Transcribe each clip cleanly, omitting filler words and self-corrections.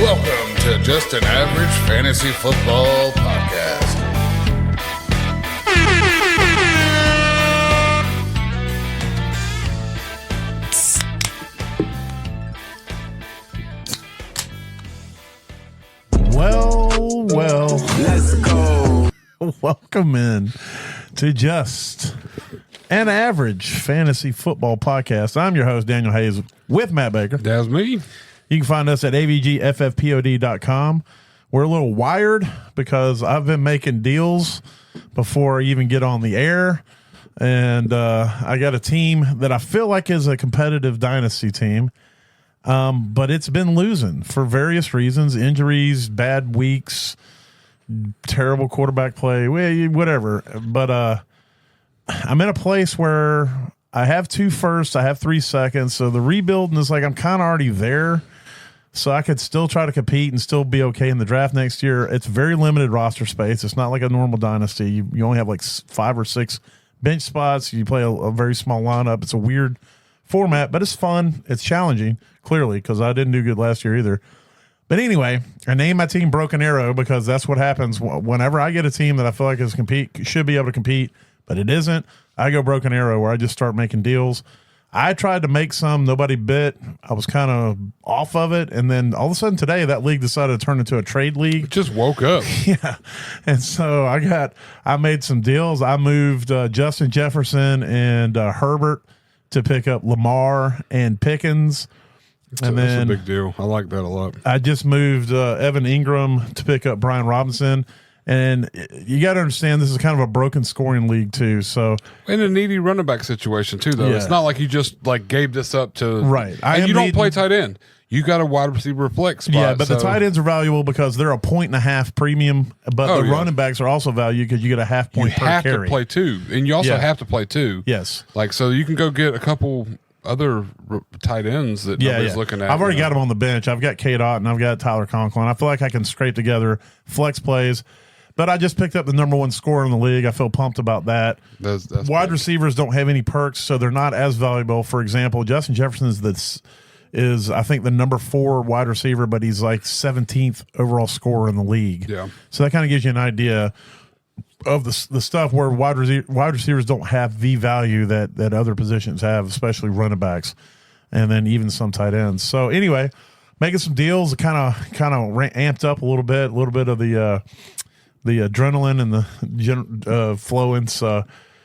Welcome to Just an Average Fantasy Football Podcast. Well, let's go. Welcome in to Just an Average Fantasy Football Podcast. I'm your host, Daniel Hayes, with Matt Baker. That's me. You can find us at avgffpod.com. We're a little wired because I've been making deals before I even get on the air. And I got a team that I feel like is a competitive dynasty team. But it's been losing for various reasons, injuries, bad weeks, terrible quarterback play, whatever. But I'm in a place where I have 2 firsts, I have 3 seconds. So the rebuilding is like I'm kind of already there. So I could still try to compete and still be okay in the draft next year. It's very limited roster space. It's not like a normal dynasty. You only have like 5 or 6 bench spots. You play a very small lineup. It's a weird format, but it's fun. It's challenging, clearly, because I didn't do good last year either. But anyway, I named my team Broken Arrow because that's what happens whenever I get a team that I feel like should be able to compete, but it isn't. I go Broken Arrow, where I just start making deals. I tried to make some, nobody bit. I was kind of off of it, and then all of a sudden today, that league decided to turn into a trade league. It just woke up. Yeah, and so I made some deals. I moved Justin Jefferson and Herbert to pick up Lamar and Pickens. That's a big deal. I like that a lot. I just moved Evan Ingram to pick up Brian Robinson. And you got to understand, this is kind of a broken scoring league, too. So, in a needy running back situation, too, though. Yeah. It's not like you just gave this up to. Right. And you don't play tight end. You got a wide receiver flex spot. Yeah, but the tight ends are valuable because they're a 1.5 premium. But the running backs are also valued because you get a half point per carry. You have to play 2. And you also have to play 2. Yes. So you can go get a couple other tight ends that nobody's looking at. I've already got them on the bench. I've got K-Dot and I've got Tyler Conklin. I feel like I can scrape together flex plays. But I just picked up the number 1 scorer in the league. I feel pumped about that. That's wide receivers don't have any perks, so they're not as valuable. For example, Justin Jefferson is I think the number 4 wide receiver, but he's like 17th overall scorer in the league. Yeah. So that kind of gives you an idea of the stuff where wide receivers don't have the value that other positions have, especially running backs, and then even some tight ends. So anyway, making some deals, kind of amped up a little bit of the adrenaline and the flowing. So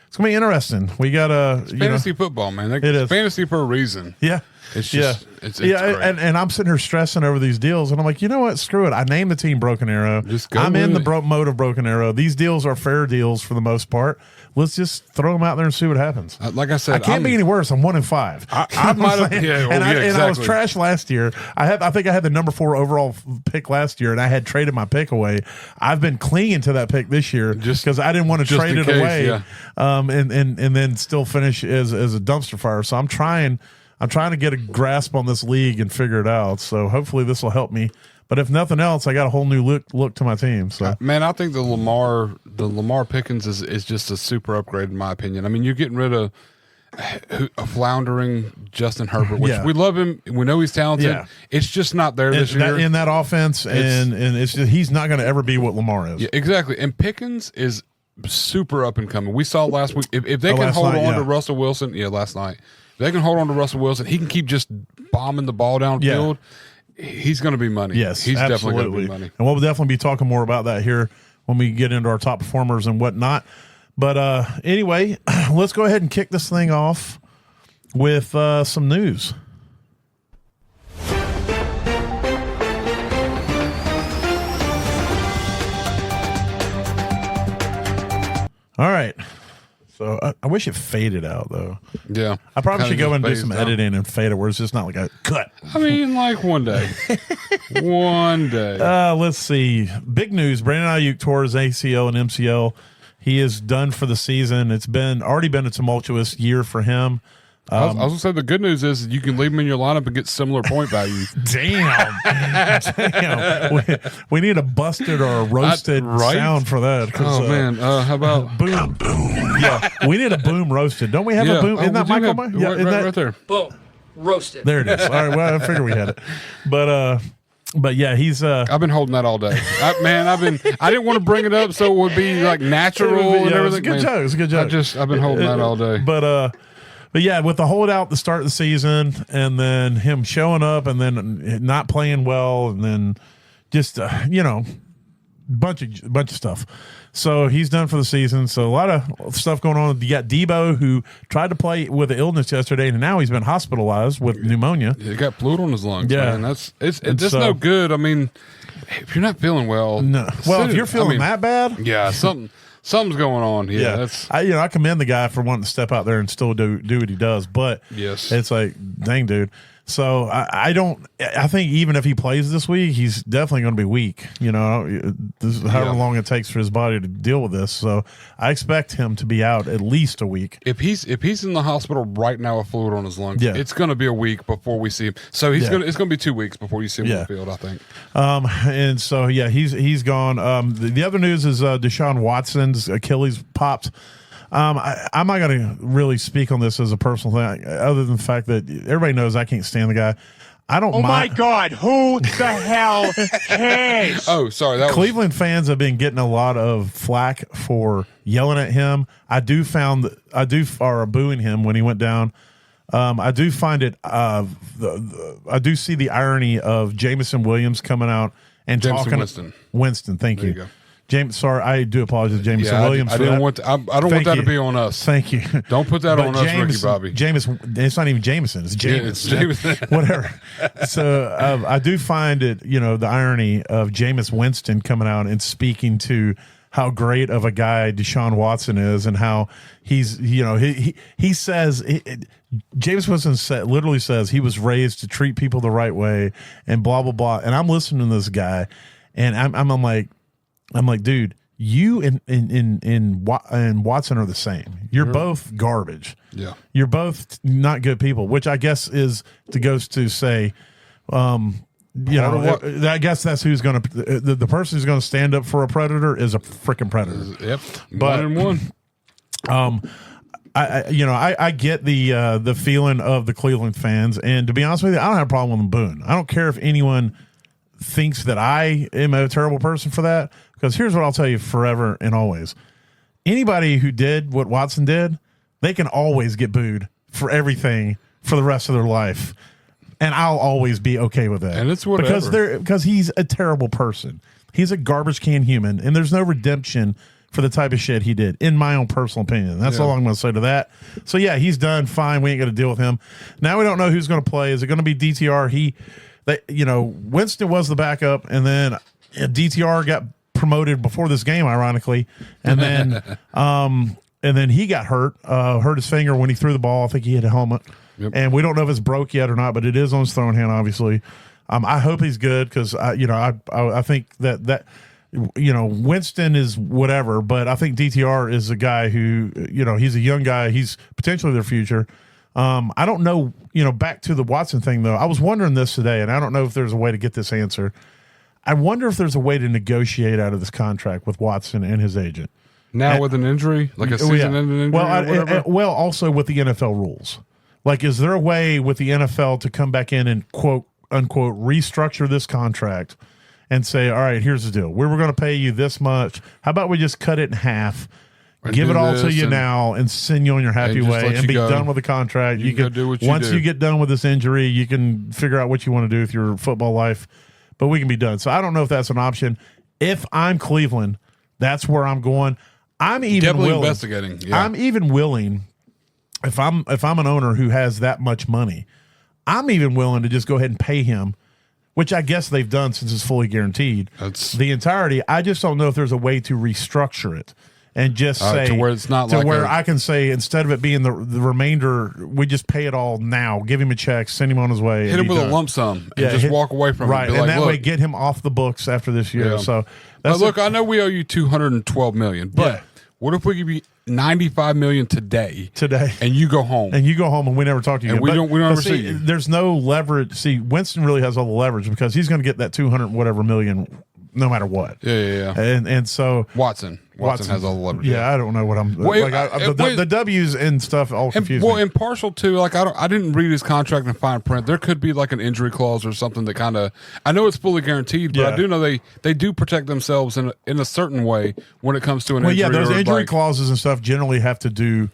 it's gonna be interesting. We got fantasy football, man. It is fantasy for a reason. Yeah, it's just it's great. And I'm sitting here stressing over these deals, and I'm like, you know what? Screw it. I named the team Broken Arrow. I'm in the mode of Broken Arrow. These deals are fair deals for the most part. Let's just throw them out there and see what happens. Like I said, I can't be any worse. I'm 1-5. I might have, and I was trash last year. I think I had the number 4 overall pick last year, and I had traded my pick away. I've been clinging to that pick this year just because I didn't want to trade it away, and then still finish as a dumpster fire. So I'm trying to get a grasp on this league and figure it out. So hopefully this will help me. But if nothing else, I got a whole new look to my team. So, man, I think the Lamar Pickens is just a super upgrade in my opinion. I mean, you're getting rid of a floundering Justin Herbert, which we love him. We know he's talented. Yeah. It's just not there this year in that offense, and it's just, he's not going to ever be what Lamar is. Yeah, exactly. And Pickens is super up and coming. We saw last week if they can hold on to Russell Wilson. Yeah, last night. If they can hold on to Russell Wilson, he can keep just bombing the ball downfield. Yeah. He's going to be money. Yes, he's absolutely. Definitely going to be money. And we'll definitely be talking more about that here when we get into our top performers and whatnot. But anyway, let's go ahead and kick this thing off with some news. All right. So I wish it faded out, though. Yeah. I probably should go and do some editing and fade it where it's just not like a cut. I mean, like one day. One day. Let's see. Big news. Brandon Ayuk tore his ACL and MCL. He is done for the season. It's already been a tumultuous year for him. I was going to say the good news is you can leave him in your lineup and get similar point value. Damn. We need a busted or a roasted sound for that. Oh, man. How about boom? Yeah, we need a boom roasted. Don't we have a boom? Isn't that Michael? Right there. Boom. Roasted. There it is. All right, well, I figured we had it. But But yeah, he's. I've been holding that all day, I didn't want to bring it up so it would be like natural and everything. It's a good joke. It's a good joke. I've been holding that all day. But yeah, with the holdout to start the season, and then him showing up, and then not playing well, and then just bunch of stuff. So he's done for the season. So a lot of stuff going on. You got Debo, who tried to play with an illness yesterday, and now he's been hospitalized with pneumonia. He got fluid on his lungs. Yeah, man. It's no good. I mean, if you're not feeling well, no. Well, if you're feeling that bad, yeah, something's going on. Yeah, I commend the guy for wanting to step out there and still do what he does. But yes, it's like, dang, dude. So I think even if he plays this week, he's definitely going to be weak. This is however long it takes for his body to deal with this. So I expect him to be out at least a week. If he's in the hospital right now with fluid on his lungs, it's going to be a week before we see him. So it's going to be 2 weeks before you see him on the field, I think. And so he's gone. The other news is Deshaun Watson's Achilles popped. I'm not going to really speak on this as a personal thing, other than the fact that everybody knows I can't stand the guy. I don't. Oh my God! Who the hell cares? Oh, sorry. Cleveland fans have been getting a lot of flack for yelling at him. Or booing him when he went down. I do find it. I do see the irony of Jameson Williams coming out and talking. Winston, thank you. Sorry, I do apologize, Jameson Williams. I don't want that to be on us. Thank you. Don't put that on us, Ricky Bobby. It's not even Jameson. It's Jameson. It's Jameson. Whatever. So I do find it, the irony of Jameis Winston coming out and speaking to how great of a guy Deshaun Watson is, and how he's, he says. Jameis Winston literally says he was raised to treat people the right way, and blah blah blah. And I'm listening to this guy, and I'm like, dude, you and Watson are the same. You're both garbage. Yeah, you're both not good people. Which I guess goes to say, I guess that's who's going to the person who's going to stand up for a predator is a freaking predator. Yep, but 1-1. I get the feeling of the Cleveland fans, and to be honest with you, I don't have a problem with them booing. I don't care if anyone thinks that I am a terrible person for that. Because here's what I'll tell you forever and always. Anybody who did what Watson did, they can always get booed for everything for the rest of their life. And I'll always be okay with that. And it's whatever. Because he's a terrible person. He's a garbage can human. And there's no redemption for the type of shit he did, in my own personal opinion. That's all I'm going to say to that. So, yeah, he's done fine. We ain't going to deal with him. Now we don't know who's going to play. Is it going to be DTR? Winston was the backup, and then DTR got promoted before this game, ironically, and then he got hurt his finger when he threw the ball. I think he hit a helmet, and we don't know if it's broke yet or not, but it is on his throwing hand, obviously. I hope he's good, because I think that Winston is whatever, but I think DTR is a guy who, he's a young guy. He's potentially their future. I don't know, back to the Watson thing, though. I was wondering this today, and I don't know if there's a way to get this answer. I wonder if there's a way to negotiate out of this contract with Watson and his agent. Now with an injury? Like a season-ending injury? Well, also with the NFL rules. Like, is there a way with the NFL to come back in and, quote, unquote, restructure this contract and say, all right, here's the deal. We were going to pay you this much. How about we just cut it in half, give it all to you now, and send you on your happy way, and be done with the contract. You can do what you once you get done with this injury, you can figure out what you want to do with your football life, but we can be done. So I don't know if that's an option. If I'm Cleveland, that's where I'm going. I'm even definitely willing, investigating. Yeah. I'm even willing, if I'm an owner who has that much money, I'm even willing to just go ahead and pay him, which I guess they've done since it's fully guaranteed. That's the entirety. I just don't know if there's a way to restructure it and just say to where it's not to like where I can say, instead of it being the remainder, we just pay it all now. Give him a check, send him on his way, hit him with a lump sum, and just walk away from it. Be and like, that way get him off the books after this year. Yeah. So that's look, I know we owe you $212 million, but what if we give you $95 million today, and you go home, and we never talk to you, and again. we don't ever see you. There's no leverage. See, Winston really has all the leverage because he's going to get that 200 whatever million no matter what. Yeah. And so Watson has all the leverage. Yeah, I don't know what I'm the W's and stuff all confuse me. And partial too, like I didn't read his contract in fine print. There could be like an injury clause or something that kind of, I know it's fully guaranteed, but I do know they do protect themselves in a certain way when it comes to an injury. Yeah, those injury clauses and stuff generally have to do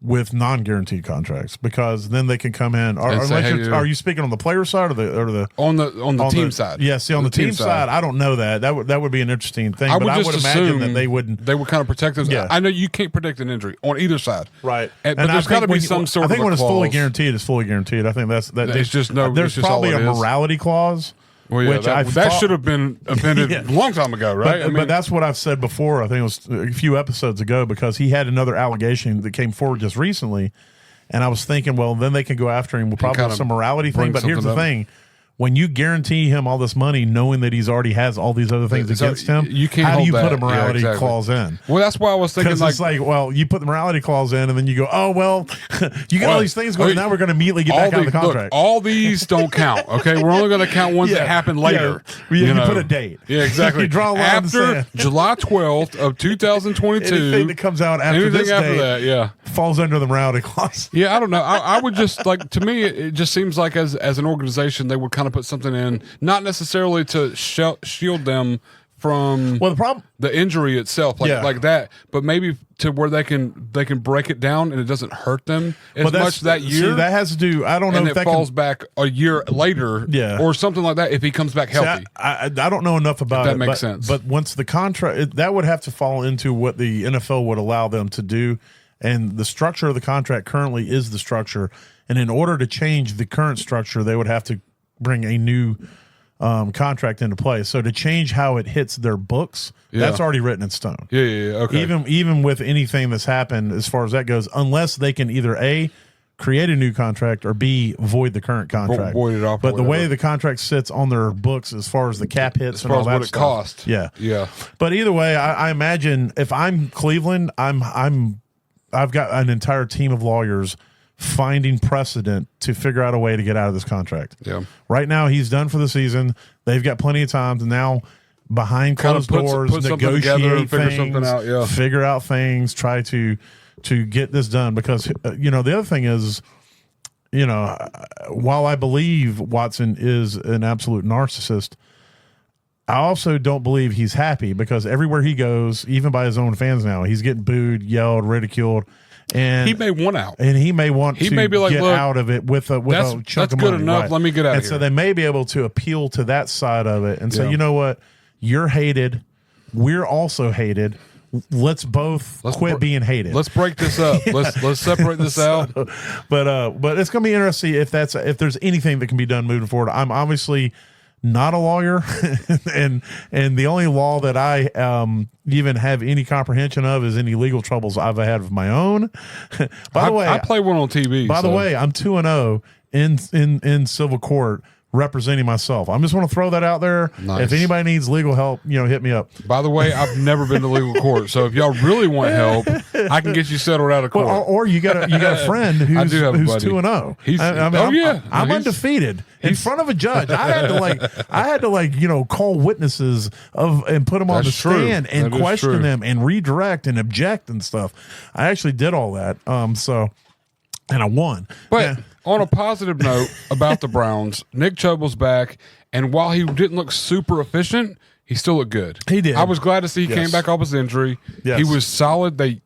with non-guaranteed contracts, because then they can come in. Are you speaking on the player side or the on the team side? Yeah, see, on the team side, I don't know that. That would be an interesting thing. I would imagine that they would kind of protect themselves. Yeah. I know you can't predict an injury on either side, right? But there's got to be some sort of. I think when it's clause. fully guaranteed, it's fully guaranteed. I think that's that. It's just no. There's probably a morality clause. Well, yeah, that should have been amended a long time ago, right? But that's what I've said before. I think it was a few episodes ago, because he had another allegation that came forward just recently. And I was thinking, well, then they can go after him with probably some morality thing. But here's the thing. When you guarantee him all this money, knowing that he's already has all these other things against him, you can't how do you put a morality clause in? Well, that's why I was thinking, it's like, well, you put the morality clause in, and then you go, oh, well, you got all these things going. Now we're going to immediately get back out of the contract. Look, all these don't count. Okay, we're only going to count ones that happen later. You put a date. Yeah, exactly. You draw a line after July 12th of 2022. Anything that comes out after this date, falls under the morality clause. Yeah, I don't know. I would just like, to me, it just seems like as an organization, they would kind of put something in, not necessarily to shield them from the injury itself, like that, but maybe to where they can break it down and it doesn't hurt them as much that year. See, that has to do. I don't know if it falls back a year later, or something like that. If he comes back healthy, I don't know enough about that makes sense. But once the contract, that would have to fall into what the NFL would allow them to do. And the structure of the contract currently is the structure. And in order to change the current structure, they would have to bring a new contract into play. So to change how it hits their books, that's already written in stone. Yeah. Okay. Even with anything that's happened as far as that goes, unless they can either A, create a new contract, or B, void the current contract. Void it off. But the way the contract sits on their books, as far as the cap hits and all that stuff, what it cost. Yeah. But either way, I imagine if I'm Cleveland, I've got an entire team of lawyers finding precedent to figure out a way to get out of this contract. Yeah. Right now, he's done for the season. They've got plenty of time to now, behind closed doors, negotiate things, figure out things, try to get this done. Because the other thing is, while I believe Watson is an absolute narcissist, I also don't believe he's happy, because everywhere he goes, even by his own fans now, he's getting booed, yelled, ridiculed. And he may want out, and he may want to be like, get out of it with a chunk of money. That's good enough. Right. Let me get out. And so they may be able to appeal to that side of it and say, you know what, you're hated, we're also hated. Let's quit being hated. Let's break this up. Let's separate this out. But it's going to be interesting if there's anything that can be done moving forward. I'm obviously not a lawyer, and the only law that I even have any comprehension of is any legal troubles I've had of my own. By the way, I play one on TV. By the way, I'm 2-0 in civil court representing myself. I'm just want to throw that out there. Nice. If anybody needs legal help, hit me up. By the way, I've never been to legal court, so if y'all really want help, I can get you settled out of court. Well, or you got a friend who's 2-0. I'm undefeated in front of a judge. I had to call witnesses and put them on the stand and question them and redirect and object and stuff. I actually did all that. And I won. But on a positive note about the Browns, Nick Chubb was back, and while he didn't look super efficient, he still looked good. He did. I was glad to see he came back off his injury. Yes. He was solid. They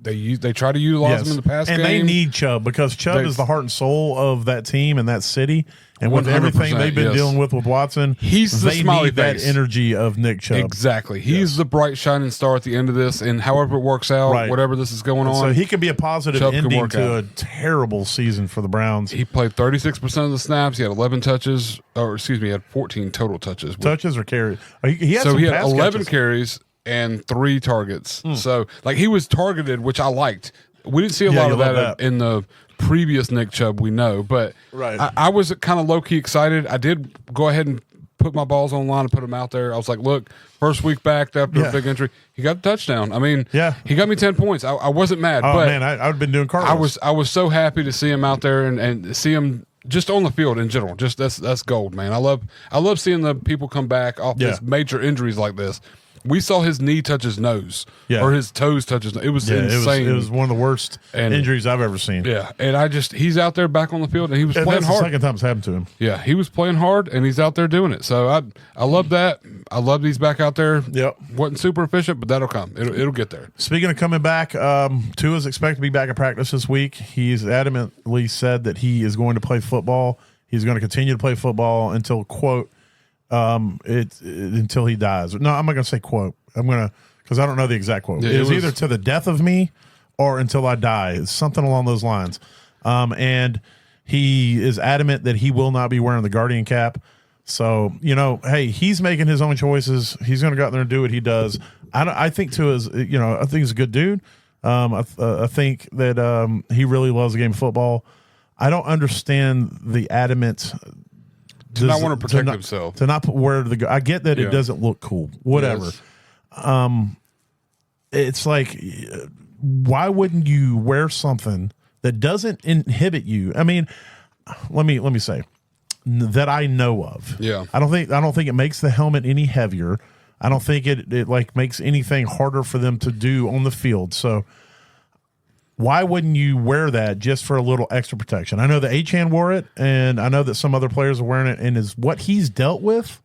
try to utilize him in the pass game. And they need Chubb, because Chubb is the heart and soul of that team and that city. And with everything they've been dealing with Watson, he's the smiley face. That energy of Nick Chubb. Exactly. He's the bright shining star at the end of this, and however it works out, whatever this is going on. So he could be a positive ending to a terrible season for the Browns. He played 36% of the snaps. He had 11 touches, he had 14 total touches. Touches or carries? He had 11 carries and 3 targets. So he was targeted, which I liked. We didn't see a lot of that in the previous Nick Chubb, we know, but I was kind of low-key excited. I did go ahead and put my balls online and put them out there. I was like, look, first week back after a big injury, he got a touchdown. I mean, he got me 10 points. I wasn't mad. Oh, but man, I've been doing cartwheels. I was so happy to see him out there and see him just on the field in general. Just that's gold, man. I love seeing the people come back off this major injuries like this. We saw his knee touch his nose, or his toes touch his nose. It was insane. It was one of the worst injuries I've ever seen. Yeah, and he's out there back on the field, and he was playing hard. The second time it's happened to him. Yeah, he was playing hard, and he's out there doing it. So I love that. I love he's back out there. Yep. Wasn't super efficient, but that'll come. It'll get there. Speaking of coming back, Tua's expected to be back at practice this week. He's adamantly said that he is going to play football. He's going to continue to play football until, quote, until he dies. No, I'm not going to say quote. Because I don't know the exact quote. Yeah, it was either to the death of me or until I die. It's something along those lines. And he is adamant that he will not be wearing the Guardian cap. So, hey, he's making his own choices. He's going to go out there and do what he does. I think Tua's, I think he's a good dude. I think that he really loves the game of football. I don't understand the adamant to not want to protect himself. To not wear the. I get that it doesn't look cool. Whatever. Yes. It's like, why wouldn't you wear something that doesn't inhibit you? I mean, let me say that I know of. Yeah. I don't think it makes the helmet any heavier. I don't think it like makes anything harder for them to do on the field. So why wouldn't you wear that just for a little extra protection? I know that Achane wore it, and I know that some other players are wearing it, and is what he's dealt with.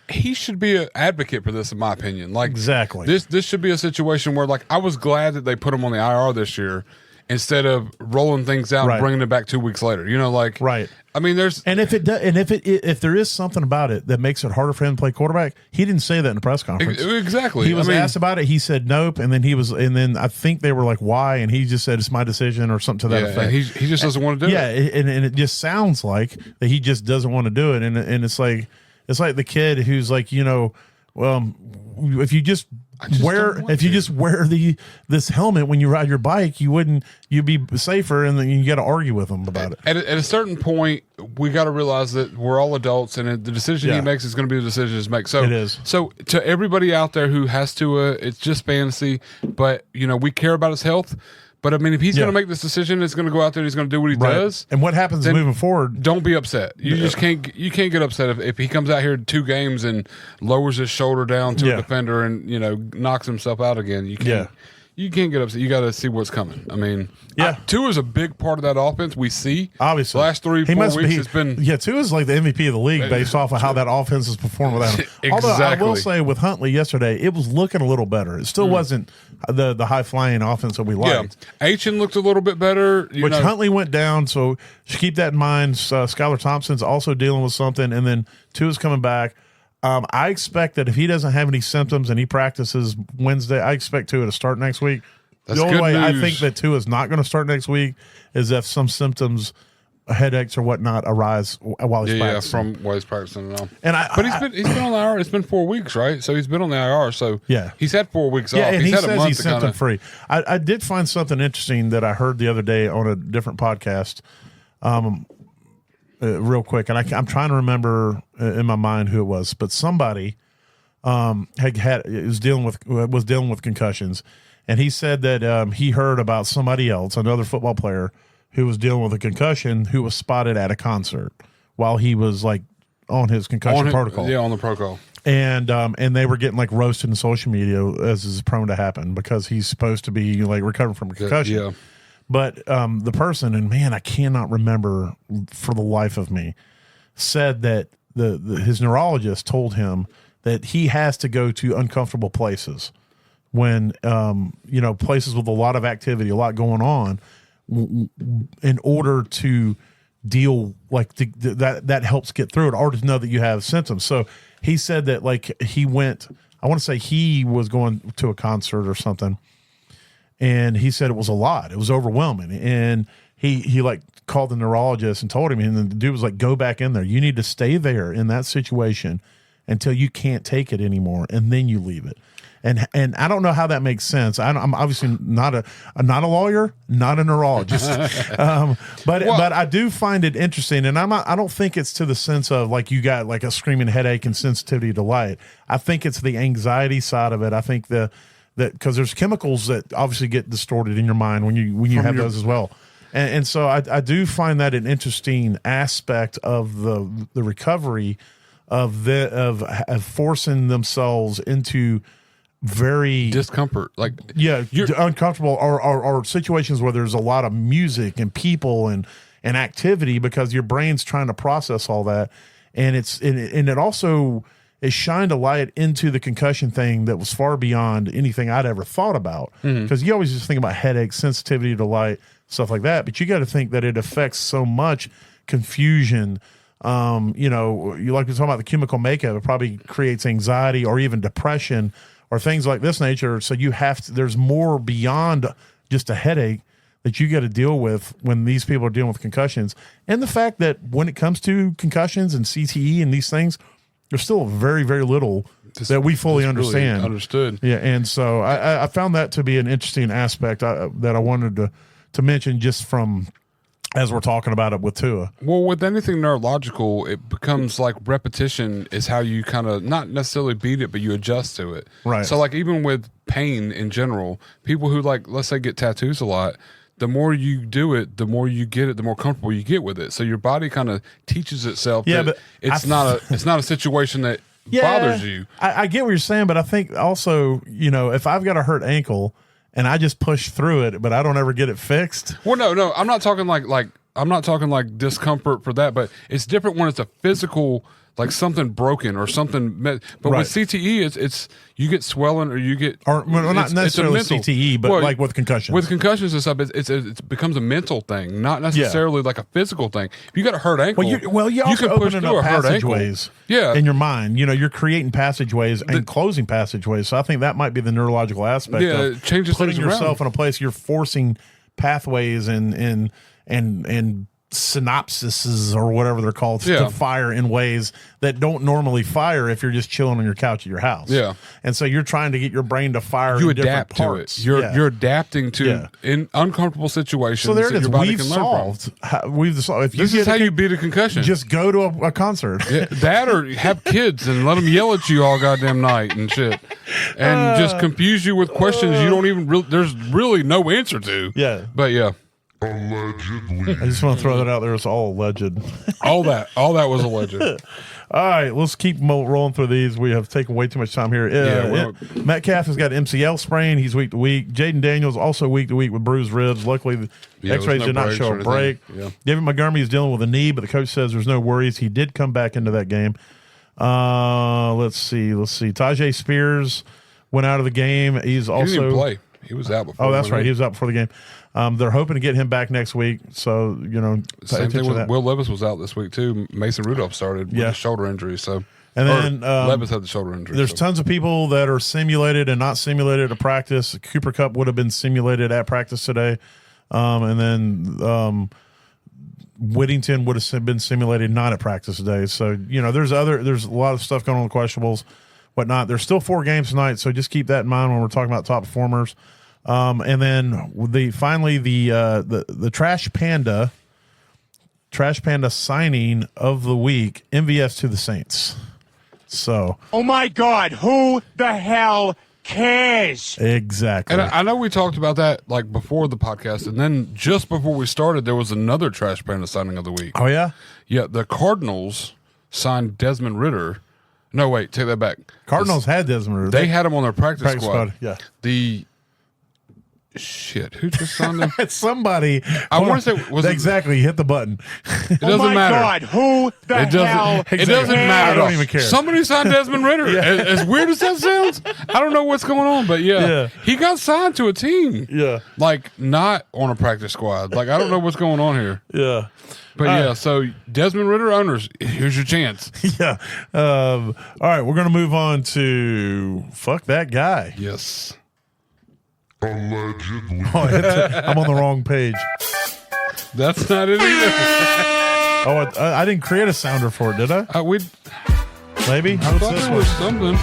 He should be an advocate for this, in my opinion. Like, exactly. This should be a situation where, like, I was glad that they put him on the IR this year instead of rolling things out and bringing it back 2 weeks later. Right. I mean, if there is something about it that makes it harder for him to play quarterback, he didn't say that in the press conference. Exactly. He was asked about it. He said nope, and then I think they were like, why? And he just said it's my decision or something to that effect. He just doesn't want to do it. Yeah, and it just sounds like that he just doesn't want to do it, and it's like the kid who's like, if you just wear this helmet when you ride your bike, you'd be safer, and then you got to argue with them about it. At a certain point, we got to realize that we're all adults, and the decision he makes is going to be the decision he makes. So it is. So to everybody out there who has to, it's just fantasy, but we care about his health. But I mean, if he's going to make this decision, it's going to go out there and he's going to do what he does. And what happens moving forward? Don't be upset. You just can't get upset if he comes out here 2 games and lowers his shoulder down to a defender and knocks himself out again. You can't. You can't get upset. You got to see what's coming. I mean, Tua is a big part of that offense. We see obviously last 3-4 weeks it's been Tua is like the MVP of the league based off of how that offense has performed without him. Exactly. Although I will say with Huntley yesterday, it was looking a little better. It still wasn't the high flying offense that we liked. Yeah, Achane looked a little bit better. Huntley went down, so just keep that in mind. Skylar Thompson's also dealing with something, and then Tua's coming back. I expect that if he doesn't have any symptoms and he practices Wednesday, I expect Tua to start next week. That's the only way news. I think that Tua is not going to start next week is if some symptoms, headaches or whatnot, arise while he's practicing. from while he's practicing and all. But he's been on the IR. It's been 4 weeks, right? So he's been on the IR. So he's had 4 weeks off. And he's he had says a month he's symptom free. I did find something interesting that I heard the other day on a different podcast. Real quick, and I'm trying to remember in my mind who it was, but somebody was dealing with concussions, and he said that he heard about somebody else, another football player, who was dealing with a concussion, who was spotted at a concert while he was like on his concussion protocol. Yeah, on the protocol. And they were getting like roasted in social media, as is prone to happen, because he's supposed to be like recovering from a concussion. Yeah. But the person, and man, I cannot remember for the life of me, said that his neurologist told him that he has to go to uncomfortable places when places with a lot of activity, a lot going on, in order to deal that helps get through it, or to know that you have symptoms. So he said that he went. I want to say he was going to a concert or something. And he said it was a lot. It was overwhelming. And he called the neurologist and told him, and the dude was like, go back in there. You need to stay there in that situation until you can't take it anymore, and then you leave it. And I don't know how that makes sense. I'm obviously not a lawyer, not a neurologist, but I do find it interesting. And I don't think it's to the sense of like you got like a screaming headache and sensitivity to light. I think it's the anxiety side of it. I think that because there's chemicals that obviously get distorted in your mind when you have those as well. And so I do find that an interesting aspect of the recovery of forcing themselves into very discomfort, like you're uncomfortable or situations where there's a lot of music and people and activity, because your brain's trying to process all that. And it also shined a light into the concussion thing that was far beyond anything I'd ever thought about. Because you always just think about headaches, sensitivity to light, stuff like that. But you got to think that it affects so much confusion. You like we're talking about the chemical makeup, it probably creates anxiety or even depression or things like this nature. So there's more beyond just a headache that you got to deal with when these people are dealing with concussions. And the fact that when it comes to concussions and CTE and these things, there's still very, very little that we fully understand. Really understood. Yeah. And so I found that to be an interesting aspect that I wanted to mention, just from as we're talking about it with Tua. Well, with anything neurological, it becomes like repetition is how you kind of not necessarily beat it, but you adjust to it. Right. So like even with pain in general, people who like, let's say, get tattoos a lot, the more you do it, the more you get it, the more comfortable you get with it. So your body kind of teaches itself that it's not a situation that bothers you. I get what you're saying, but I think also, if I've got a hurt ankle and I just push through it, but I don't ever get it fixed. Well, no, I'm not talking like I'm not talking like discomfort for that, but it's different when it's a physical, like something broken or something. But with CTE, it's you get swelling or you get not necessarily CTE, but like with concussions. With concussions and stuff, it becomes a mental thing, not necessarily like a physical thing. If you got a hurt ankle, you also can push opening through up a hurt passageways. In your mind, you're creating passageways and closing passageways. So I think that might be the neurological aspect. It changes putting things yourself around. in a place you're forcing pathways and synapses or whatever they're called to fire in ways that don't normally fire if you're just chilling on your couch at your house. Yeah. And so you're trying to get your brain to fire you in adapt different parts. to it. You're adapting to in uncomfortable situations. So there it is. Your body can learn from. We've solved. This is how you beat a concussion. Just go to a concert. That or have kids and let them yell at you all goddamn night and shit. And just confuse you with questions you don't even there's really no answer to. Yeah. But yeah. Allegedly. I just want to throw that out there. It's all alleged. all that was alleged. All right, let's keep rolling through these. We have taken way too much time here. Metcalf has got MCL sprain. He's week to week. Jaden Daniels also week to week with bruised ribs. Luckily, the X-rays did not show a break. Yeah. David Montgomery is dealing with a knee, but the coach says there's no worries. He did come back into that game. Let's see. Tajay Spears went out of the game. He's also he didn't even play. He was out before. Oh, that's right. He was out before the game. They're hoping to get him back next week. So, same thing with Will Levis was out this week too. Mason Rudolph started with a shoulder injury. So, and then Levis had the shoulder injury. There's tons of people that are simulated and not simulated at practice. Cooper Kupp would have been simulated at practice today. And then Whittington would have been simulated not at practice today. So, there's a lot of stuff going on with questionables, whatnot. There's still 4 games tonight. So just keep that in mind when we're talking about top performers. And then the Trash Panda signing of the week, MVS to the Saints. So, oh my God, who the hell cares? Exactly. And I know we talked about that like before the podcast, and then just before we started, there was another Trash Panda signing of the week. Oh yeah, yeah. The Cardinals signed Desmond Ritter. No, wait, take that back. Cardinals had Desmond Ritter. They had him on their practice squad. Yeah. Who just signed him? It's somebody. I want to say was exactly. Hit the button. It doesn't matter. God, who the hell? It doesn't matter. I don't even care. Somebody signed Desmond Ritter. As weird as that sounds, I don't know what's going on, but he got signed to a team. Yeah, like not on a practice squad. Like I don't know what's going on here. Yeah. But so Desmond Ritter owners, here's your chance. Yeah. All right, we're going to move on to fuck that guy. Yes. Allegedly. I'm on the wrong page. That's not it either. Oh, I didn't create a sounder for it, did I? Maybe. I thought there was something.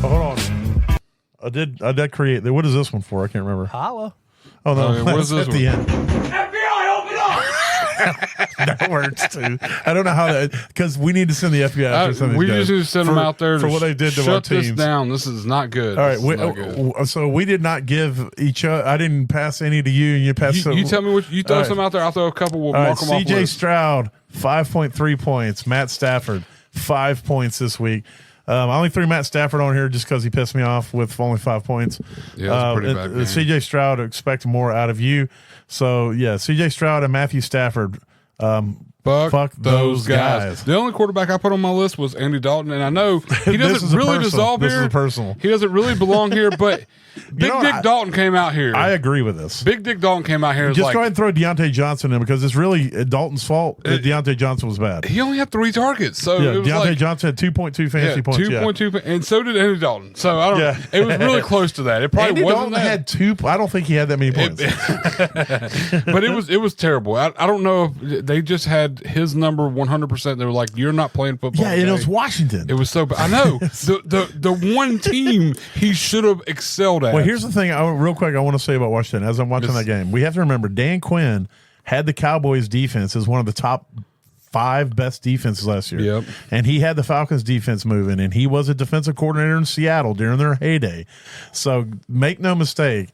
Oh, hold on. I did create. What is this one for? I can't remember. Holla. Oh no, what is this at the end. FBI, open up! That works too. I don't know how that, because we need to send the FBI after some of these We guys usually send them out there for what they did to our shut this teams. down. This is not good. All right, so we did not give each other. I didn't pass any to you, and you passed. You tell me what you throw some out there. I'll throw a couple. We'll mark them off. CJ Stroud 5.3 points. Matt Stafford 5 points this week. I only threw Matt Stafford on here just because he pissed me off with only 5 points. Yeah, that's pretty bad. CJ Stroud expect more out of you. So yeah, CJ Stroud and Matthew Stafford. Fuck those guys. The only quarterback I put on my list was Andy Dalton, and I know he doesn't really dissolve here. This is personal. He doesn't really belong here, but Big Dick Dalton came out here. I agree with this. Big Dick Dalton came out here. Just go ahead and throw Deontay Johnson in because it's really Dalton's fault. Deontay Johnson was bad. He only had 3 targets, so yeah, it was Deontay Johnson had 2.2 fantasy points. 2.2, and so did Andy Dalton. So I don't. Yeah. It was really close to that. It probably Andy wasn't. Dalton had 2. I don't think he had that many points. But it was terrible. I don't know if they just had his number 100%. They were like, "You're not playing football." Yeah, and it was Washington. It was so bad. I know the one team he should have excelled at. Well, here's the thing. Real quick, I want to say about Washington as I'm watching that game. We have to remember Dan Quinn had the Cowboys defense as one of the top 5 best defenses last year. Yep. And he had the Falcons defense moving, and he was a defensive coordinator in Seattle during their heyday. So make no mistake,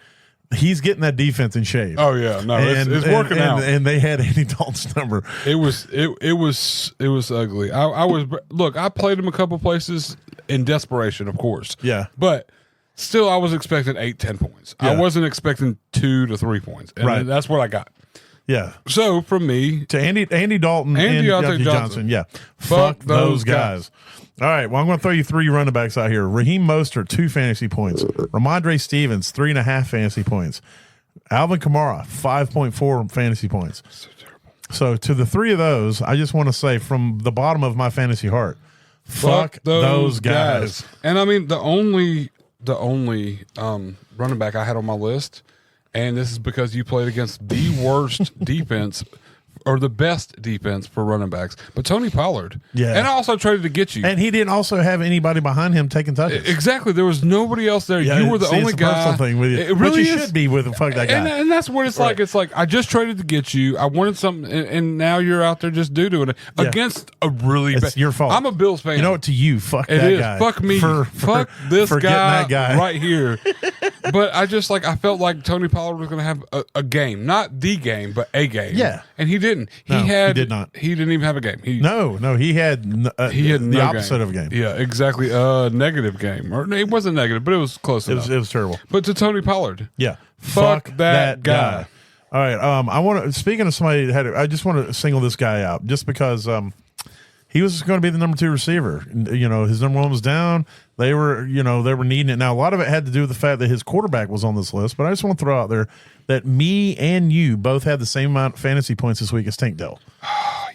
he's getting that defense in shape. Oh yeah, no, it's working out. And they had Andy Dalton's number. It was ugly. I played him a couple places in desperation, of course. Yeah. But still, I was expecting 8-10 points. Yeah. I wasn't expecting 2 to 3 points. And right. that's what I got. Yeah. So from me to Andy Dalton and Deontay Johnson. Yeah. Fuck those guys. All right. Well, I'm going to throw you 3 running backs out here. Raheem Mostert, 2 fantasy points. Ramondre Stevens, 3.5 fantasy points. Alvin Kamara, 5.4 fantasy points. So terrible. So to the 3 of those, I just want to say from the bottom of my fantasy heart, fuck those guys. And I mean, the only running back I had on my list, and this is because you played against the worst defense or the best defense for running backs, but Tony Pollard. Yeah. And I also traded to get you. And he didn't also have anybody behind him taking touches. Exactly. There was nobody else there. Yeah, you were the only guy. Thing with you. It really should be with fuck that guy. And that's what it's like. It's like, I just traded to get you. I wanted something, and now you're out there just doing it against a really bad. It's your fault. I'm a Bills fan. You know what? To you, fuck it that is. guy. Fuck me. Fuck this guy right here. But I felt like Tony Pollard was going to have a game, not the game, but a game. Yeah. And he didn't. He did not. He didn't even have a game. He had the opposite game. of a game. Yeah, exactly. Negative game. Or it wasn't negative, but it was close enough. It was terrible. But to Tony Pollard. Yeah. Fuck that guy. All right. I want to, speaking of somebody that I just want to single this guy out just because he was going to be the number 2 receiver. You know, his number 1 was down. They were needing it. Now, a lot of it had to do with the fact that his quarterback was on this list, but I just want to throw out there that me and you both had the same amount of fantasy points this week as Tank Dell.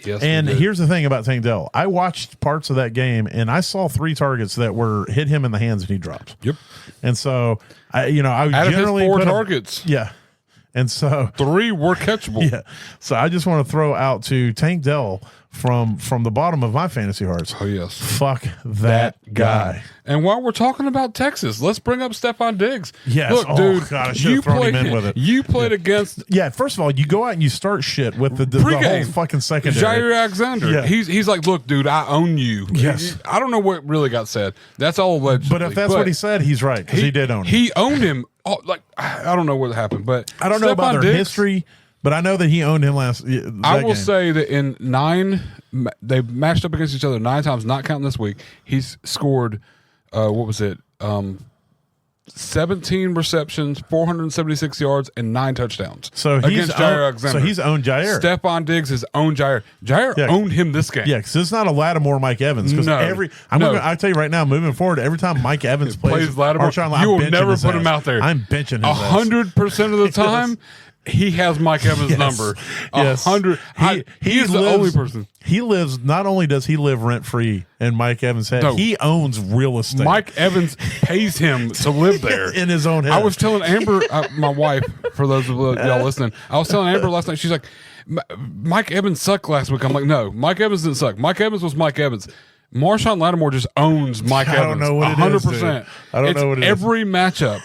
Yes, and here's the thing about Tank Dell. I watched parts of that game, and I saw 3 targets that hit him in the hands, and he dropped. Yep. And so, I out generally of his 4 targets. Yeah. And so 3 were catchable. Yeah. So I just want to throw out to Tank Dell from the bottom of my fantasy hearts. Oh, yes. Fuck that guy. And while we're talking about Texas, let's bring up Stephon Diggs. Yes. Look, dude, God, I should have thrown him in with it. You played against... Yeah, first of all, you go out and you start shit with the whole fucking secondary. Jair Alexander. Yeah. He's like, look, dude, I own you. Yes. I don't know what really got said. That's all alleged. But if that's what he said, he's right, because he did own him. He owned him. I don't know what happened, but I don't know about their history, but I know that he owned him last. I will say that in 9, they matched up against each other 9 times, not counting this week. He's scored, 17 receptions, 476 yards, and 9 touchdowns. So against Jair Alexander. So he's owned Jair. Stephon Diggs has owned Jair. Jair owned him this game. Yeah, because it's not a Lattimore Mike Evans. Because I tell you right now, moving forward, every time Mike Evans plays Lattimore, you will never put him out there. I'm benching him 100% of the time. He has Mike Evans' number. 100. He is the only person. He lives. Not only does he live rent free in Mike Evans' head, he owns real estate. Mike Evans pays him to live there in his own head. I was telling Amber, my wife, for those of y'all listening, I was telling Amber last night. She's like, Mike Evans sucked last week. I'm like, no, Mike Evans didn't suck. Mike Evans was Mike Evans. Marshawn Lattimore just owns Mike Evans. I don't know what 100%. I don't know what it is. Every matchup,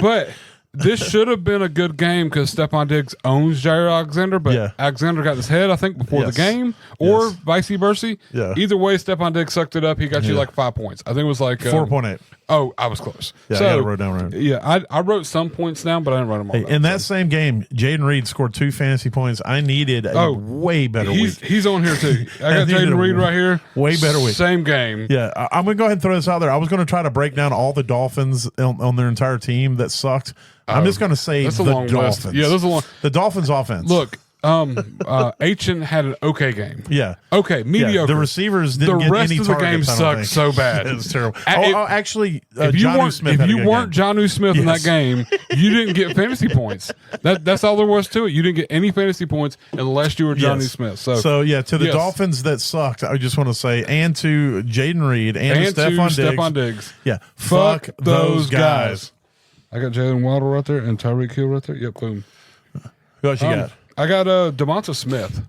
but. this should have been a good game because Stephon Diggs owns Jair Alexander, but Alexander got his head, I think, before the game, or vice versa. Yeah. Either way, Stephon Diggs sucked it up. He got you like 5 points. I think it was like 4.8. Oh, I was close. Yeah, so, I got it wrote down right. Yeah, I wrote some points down, but I didn't write them all down. In that same game, Jaden Reed scored 2 fantasy points. I needed a way better week. He's on here too. I got Jaden Reed right here. Way better week. Same game. Yeah, I'm going to go ahead and throw this out there. I was going to try to break down all the Dolphins on their entire team that sucked. I'm just going to say that's the a long Dolphins. List. Yeah, that's a long. The Dolphins offense. Look, Achen had an okay game. Yeah. Okay, mediocre. Yeah, the receivers didn't get any targets. The rest of the game sucked so bad. It was terrible. If you weren't Jonnu Smith in that game, you didn't get fantasy points. That's all there was to it. You didn't get any fantasy points unless you were Jonnu Smith. So yeah, to the Dolphins that sucked, I just want to say, and to Jaden Reed and Stephon Diggs. Yeah, fuck those guys. I got Jalen Waddle right there and Tyreek Hill right there. Yep, boom. Who else you got? I got Devonta Smith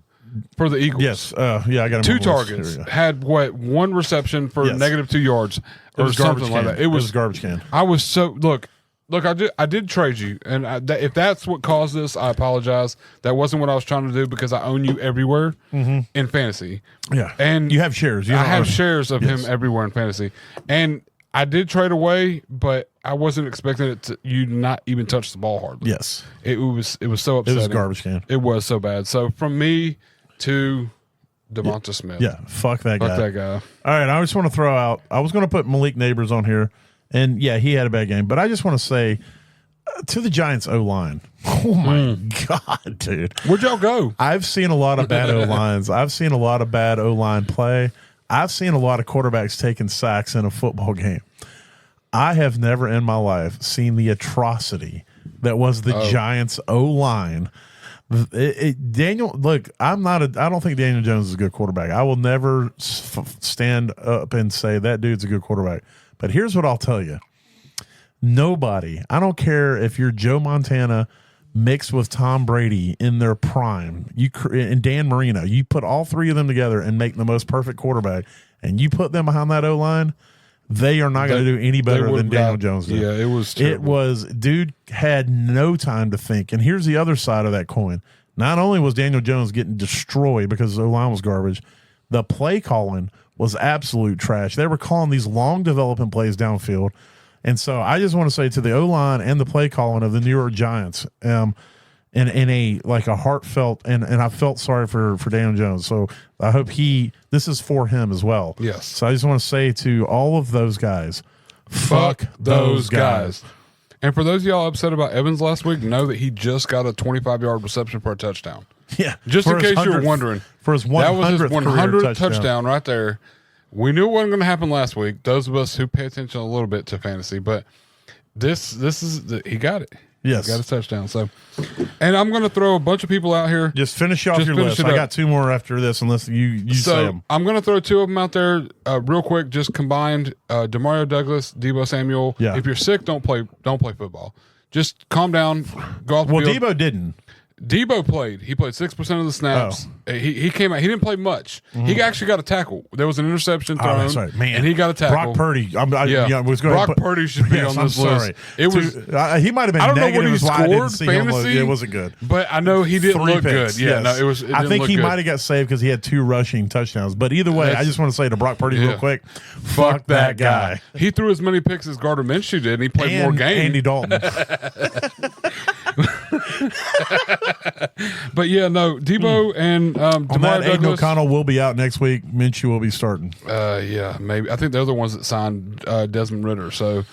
for the Eagles. Yes, I got him. 2 targets. Had 1 reception for -2 yards or something like that. It was garbage can. I was so look. I did trade you, and if that's what caused this, I apologize. That wasn't what I was trying to do because I own you everywhere in fantasy. Yeah, and you have shares. I have shares of him everywhere in fantasy, and I did trade away, but I wasn't expecting it to you not even touch the ball hardly. Yes, it was so upsetting. It was garbage can. It was so bad. So from me to Devonta Smith. Yeah, fuck that guy. Fuck that guy. All right, I just want to throw out. I was going to put Malik Neighbors on here, and yeah, he had a bad game. But I just want to say to the Giants O line. Oh my god, dude, where'd y'all go? I've seen a lot of bad O lines. I've seen a lot of bad O line play. I've seen a lot of quarterbacks taking sacks in a football game. I have never in my life seen the atrocity that was the Giants O-line. Daniel, look, I don't think Daniel Jones is a good quarterback. I will never stand up and say that dude's a good quarterback. But here's what I'll tell you. Nobody, I don't care if you're Joe Montana mixed with Tom Brady in their prime, and Dan Marino, you put all 3 of them together and make the most perfect quarterback, and you put them behind that O-line, they are not going to do any better than Daniel Jones did. Yeah, it was terrible. Dude had no time to think. And here's the other side of that coin. Not only was Daniel Jones getting destroyed because his O-line was garbage, the play calling was absolute trash. They were calling these long developing plays downfield. And so I just want to say to the O-line and the play calling of the New York Giants, in a heartfelt, and I felt sorry for Daniel Jones. So I hope this is for him as well. Yes. So I just want to say to all of those guys, fuck those guys. And for those of y'all upset about Evans last week, know that he just got a 25-yard reception for a touchdown. Yeah. Just in case you were wondering. For his 100th, that was his 100th touchdown right there. We knew it wasn't going to happen last week. Those of us who pay attention a little bit to fantasy, but this is he got it. Yes, he got a touchdown. So, and I'm going to throw a bunch of people out here. Just finish off your list. I got 2 more after this, unless you say them. I'm going to throw 2 of them out there real quick. Just combined: Demario Douglas, Deebo Samuel. Yeah. If you're sick, don't play football. Just calm down. Go off the field. Debo didn't. Debo played. He played 6% of the snaps. He came out. He didn't play much. He actually got a tackle. There was an interception thrown. That's right. Man. And he got a tackle. Brock Purdy. Brock Purdy should be on this list. It was. He might have been. I don't know what he scored. Fantasy. It wasn't good. But I know he didn't look good. Yeah, yes. no, it was. I think he might have got saved because he had 2 rushing touchdowns. But either way, I just want to say to Brock Purdy real quick, fuck that guy. He threw as many picks as Gardner Minshew did, and he played more games. Andy Dalton. But yeah, no, Debo and Demario Aiden Douglas. O'Connell will be out next week. Minshew will be starting. Yeah, maybe. I think they're the ones that signed Desmond Ridder. So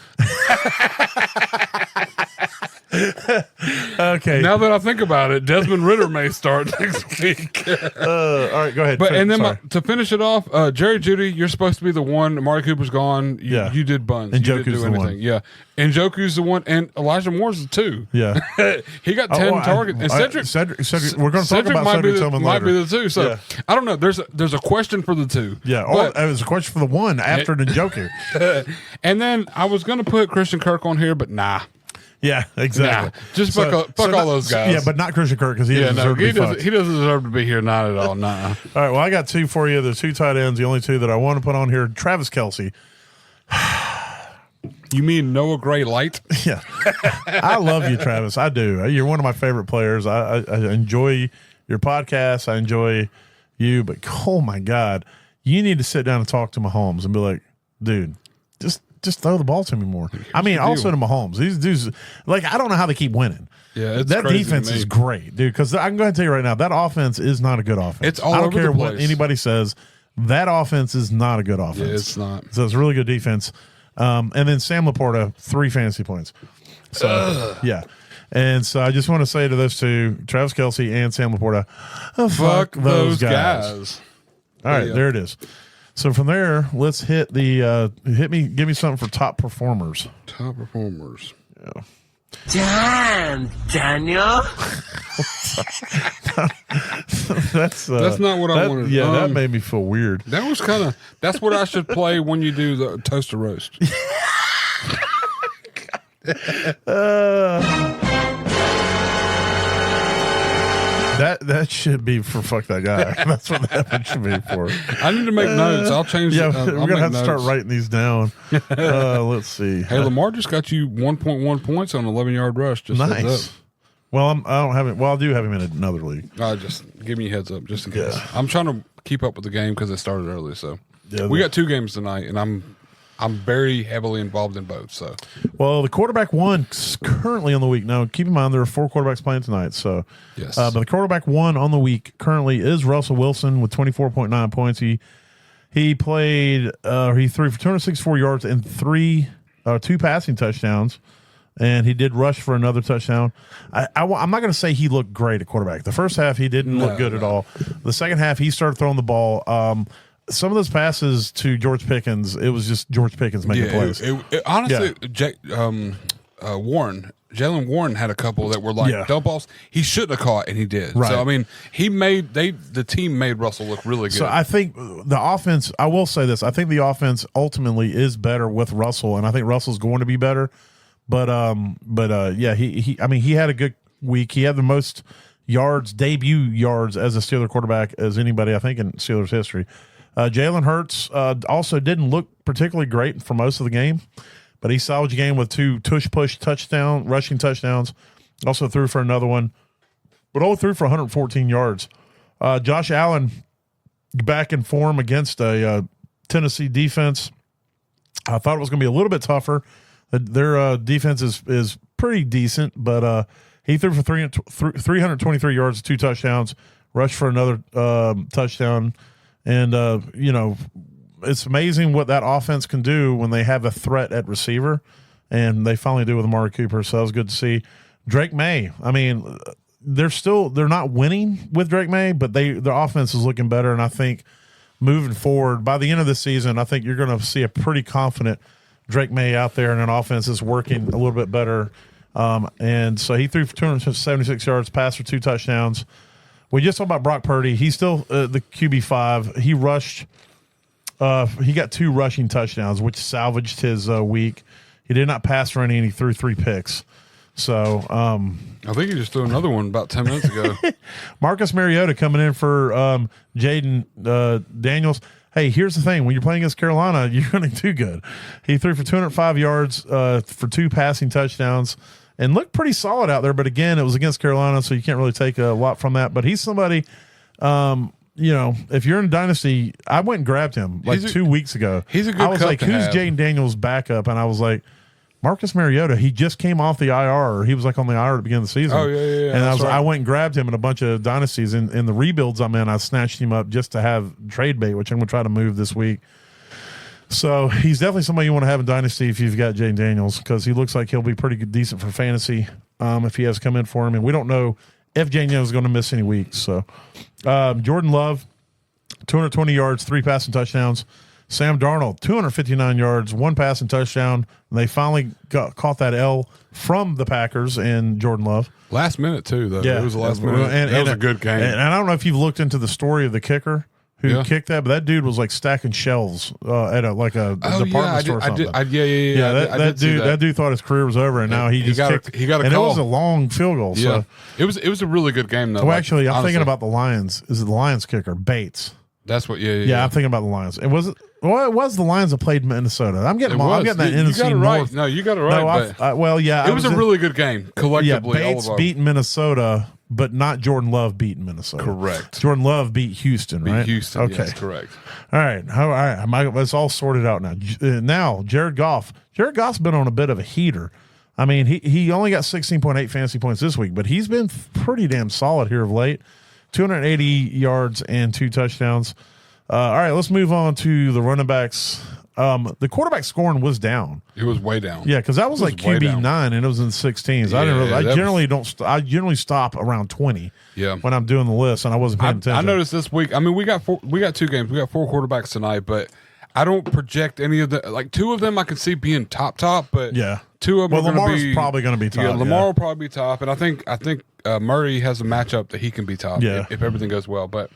okay. Now that I think about it, Desmond Ridder may start next week. All right, go ahead. But and then to finish it off, Jerry Jeudy, you're supposed to be the one. Amari Cooper's gone. You did buns. And you Njoku's didn't do anything. the one. Yeah, and Njoku's the one, and Elijah Moore's the 2. Yeah, he got 10 targets. And Cedric, we're going to talk about Cedric Tillman later. Might be the 2. So I don't know. There's a question for the 2. Yeah, it was a question for the 1 after Njoku. And then I was going to put Christian Kirk on here, but nah. Yeah, exactly. Nah, just fuck all those guys. Yeah, but not Christian Kirk because he doesn't deserve to be here. Not at all. Nah. All right. Well, I got 2 for you. There's 2 tight ends. The only 2 that I want to put on here: Travis Kelce. You mean Noah Gray Light? Yeah. I love you, Travis. I do. You're one of my favorite players. I enjoy your podcast. I enjoy you. But, oh, my God, you need to sit down and talk to Mahomes and be like, dude, just throw the ball to me more. I mean, also to Mahomes. These dudes, like, I don't know how they keep winning. Yeah, that defense is great, dude. Because I'm going to tell you right now, that offense is not a good offense. It's all I don't over care the what place. Anybody says. That offense is not a good offense. Yeah, it's not. So it's a really good defense. And then Sam Laporta, 3 fantasy points. So yeah. And so I just want to say to those two, Travis Kelce and Sam Laporta, fuck those guys. All right, there it is. So from there, let's hit the give me something for top performers. Top performers. Yeah. Damn, Daniel. That's not what I wanted. Yeah, that made me feel weird. That was that's what I should play when you do the toaster roast. That should be for fuck that guy. That's what that one should be for. I need to make notes. I'll change. Yeah, I'll we're gonna have notes. to start writing these down. Let's see. Hey, Lamar just got you 1.1 points on an 11-yard rush. Just nice. heads up. Well, I don't have it. Well, I do have him in another league. Just give me a heads up, just in case. Yeah. I'm trying to keep up with the game because it started early. So Yeah, we got 2 games tonight, and I'm very heavily involved in both. So well, the quarterback one is currently on the week. Now, keep in mind there are 4 quarterbacks playing tonight. So yes, but the quarterback one on the week currently is Russell Wilson with 24.9 points. He played. He threw for 264 yards and 2 passing touchdowns. And he did rush for another touchdown. I'm not going to say he looked great at quarterback. The first half, he didn't look good at all. The second half, he started throwing the ball. Some of those passes to George Pickens, it was just George Pickens making plays. Honestly, Jalen Warren had a couple that were like dump balls he shouldn't have caught, and he did. Right. So I mean, the team made Russell look really good. So I think the offense. I will say this: I think the offense ultimately is better with Russell, and I think Russell's going to be better. But yeah, he had a good week. He had the most debut yards as a Steeler quarterback as anybody, I think, in Steelers history. Jalen Hurts also didn't look particularly great for most of the game, but he salvaged the game with 2 tush-push rushing touchdowns. Also threw for another one, but only threw for 114 yards. Josh Allen back in form against a Tennessee defense. I thought it was going to be a little bit tougher. Their defense is pretty decent, but he threw for 323 yards, 2 touchdowns, rushed for another touchdown. And, it's amazing what that offense can do when they have a threat at receiver, and they finally do with Amari Cooper, so that was good to see. Drake May, I mean, they're not winning with Drake May, but their offense is looking better, and I think moving forward, by the end of the season, I think you're going to see a pretty confident Drake May out there, and an offense is working a little bit better. And so he threw for 276 yards, passed for 2 touchdowns. We just talked about Brock Purdy. He's still the QB5. He rushed. He got 2 rushing touchdowns, which salvaged his week. He did not pass for any, and he threw 3 picks. So I think he just threw another one about 10 minutes ago. Marcus Mariota coming in for Jaden Daniels. Hey, here's the thing. When you're playing against Carolina, you're going to do good. He threw for 205 yards for 2 passing touchdowns and looked pretty solid out there. But, again, it was against Carolina, so you can't really take a lot from that. But he's somebody, if you're in a dynasty, I went and grabbed him 2 weeks ago. He's a good I was like, who's have. Jaden Daniels' backup? And I was like, Marcus Mariota. He just came off the IR. He was on the IR at the beginning of the season. Oh, yeah. And I went and grabbed him in a bunch of dynasties. In the rebuilds I'm in, I snatched him up just to have trade bait, which I'm going to try to move this week. So he's definitely somebody you want to have in dynasty if you've got Jaden Daniels, because he looks like he'll be pretty good, decent for fantasy if he has come in for him. And we don't know if Jaden Daniels is going to miss any weeks. So Jordan Love, 220 yards, 3 passing touchdowns. Sam Darnold, 259 yards, 1 passing touchdown. And they finally caught that L from the Packers and Jordan Love. Last minute, too, though. Yeah. It was the last minute. That was a good game. And I don't know if you've looked into the story of the kicker who kicked that, but that dude was stacking shelves at a department store or something. That dude thought his career was over, and now he got a call. And it was a long field goal. Yeah. So. It was a really good game, though. Well, actually, I'm thinking about the Lions. Is it the Lions kicker, Bates? That's what. Yeah, I'm thinking about the Lions. It was the Lions that played Minnesota. I'm getting that NFC got it North. right. No, you got it right. It was a really good game collectively. Yeah, Bates beating Minnesota, but not Jordan Love beating Minnesota. Correct. Jordan Love beat Houston, right? Houston. Okay, yes, correct. All right. It's all sorted out now. Now, Jared Goff. Jared Goff's been on a bit of a heater. I mean, he only got 16.8 fantasy points this week, but he's been pretty damn solid here of late. 280 yards and 2 touchdowns. All right, let's move on to the running backs. The quarterback scoring was down. It was way down. Yeah, because that was like QB 9 and it was in 16s. I generally stop around 20. Yeah. When I'm doing the list, and I wasn't paying attention. I noticed this week. I mean, we got 2 games. We got 4 quarterbacks tonight, but I don't project any of the 2 of them I can see being top, but yeah, 2 of them. Well, Lamar's probably going to be top. Yeah, Lamar will probably be top, and I think Murray has a matchup that he can be top. Yeah. if everything goes well, but.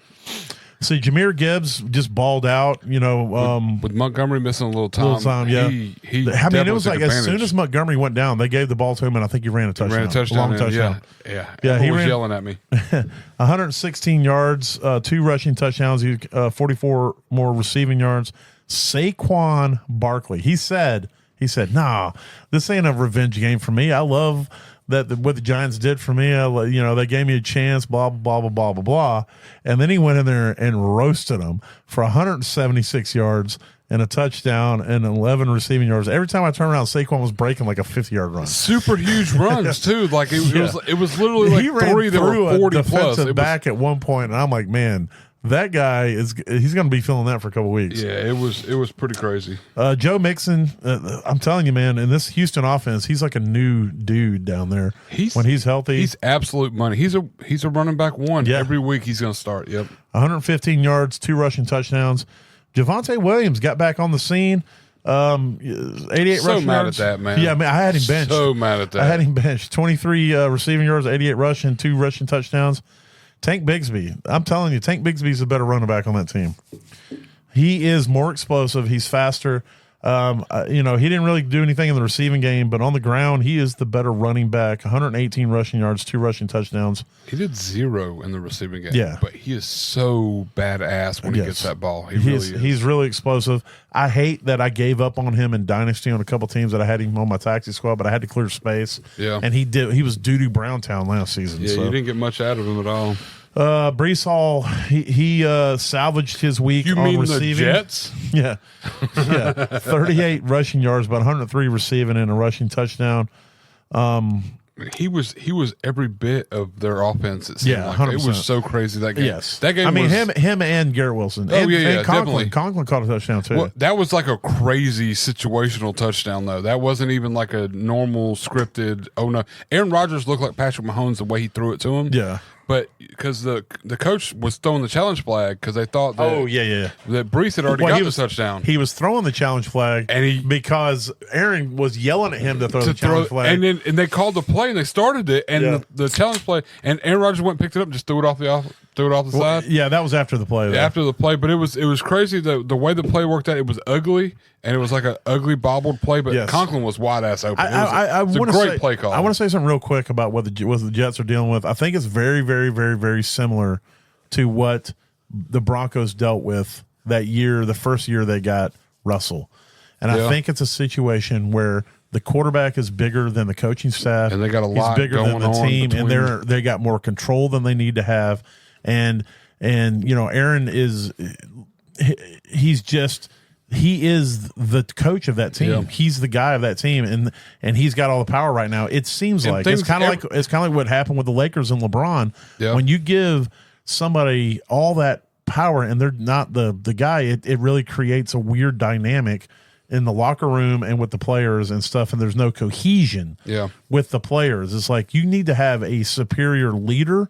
See, Jahmyr Gibbs just balled out, with Montgomery missing a little time. Yeah. He it was like as soon as Montgomery went down, they gave the ball to him, and I think he ran a touchdown. Long touchdown. Yeah. He was yelling at me. 116 yards, 2 rushing touchdowns, 44 more receiving yards. Saquon Barkley, he said, nah, this ain't a revenge game for me. I love what the Giants did for me. They gave me a chance, blah, blah, blah, blah, blah, blah. And then he went in there and roasted them for 176 yards and a touchdown and 11 receiving yards. Every time I turned around, Saquon was breaking like a 50-yard run. Super huge runs, too. Like it was literally like he 3 that were 40 a plus. Defensive back at one point, and I'm like, man, that guy he's going to be feeling that for a couple of weeks. Yeah, it was pretty crazy. Joe Mixon, I'm telling you, man, in this Houston offense, he's like a new dude down there. When he's healthy, he's absolute money. He's a running back one. Yeah. Every week he's going to start. Yep. 115 yards, 2 rushing touchdowns. Javonte Williams got back on the scene. 88 so rushing mad yards. at that, man. Yeah, I had him benched. So mad at that. I had him benched. 23 receiving yards, 88 rushing, 2 rushing touchdowns. Tank Bigsby, I'm telling you, Tank Bigsby's a better running back on that team. He is more explosive. He's faster. He didn't really do anything in the receiving game, but on the ground, he is the better running back. 118 rushing yards, 2 rushing touchdowns. He did 0 in the receiving game. Yeah. But he is so badass when he gets that ball. He's really explosive. I hate that I gave up on him in Dynasty on a couple teams that I had him on my taxi squad, but I had to clear space. Yeah. And he was doo-doo Browntown last season. Yeah, you didn't get much out of him at all. Brees Hall, he salvaged his week on receiving. The Jets? Yeah. 38 rushing yards, about 103 receiving and a rushing touchdown. He was every bit of their offense. It seemed like. 100%. It was so crazy that game. Yes, that game. I mean, him and Garrett Wilson. Oh, and definitely. Conklin caught a touchdown too. Well, that was like a crazy situational touchdown, though. That wasn't even like a normal scripted. Oh no, Aaron Rodgers looked like Patrick Mahomes the way he threw it to him. Yeah. But because the coach was throwing the challenge flag because they thought that that Brees had already got the touchdown. He was throwing the challenge flag because Aaron was yelling at him to throw the challenge flag. And they called the play and they started it and the challenge play and Aaron Rodgers went and picked it up and just threw it off the side. Yeah, that was after the play. Yeah, after the play, but it was crazy the way the play worked out. It was ugly and it was like an ugly bobbled play, but Conklin was wide ass open. It was a great play call. I want to say something real quick about what the Jets are dealing with. I think it's very, very, very, very similar to what the Broncos dealt with that year, the first year they got Russell. And I think it's a situation where the quarterback is bigger than the coaching staff, and they got a lot bigger going than the on team, between. and they got more control than they need to have. And Aaron is he is the coach of that team. Yeah. He's the guy of that team, and he's got all the power right now. It seems like it's kind of like what happened with the Lakers and LeBron. Yeah. When you give somebody all that power and they're not the guy, it really creates a weird dynamic in the locker room and with the players and stuff, and there's no cohesion with the players. It's like you need to have a superior leader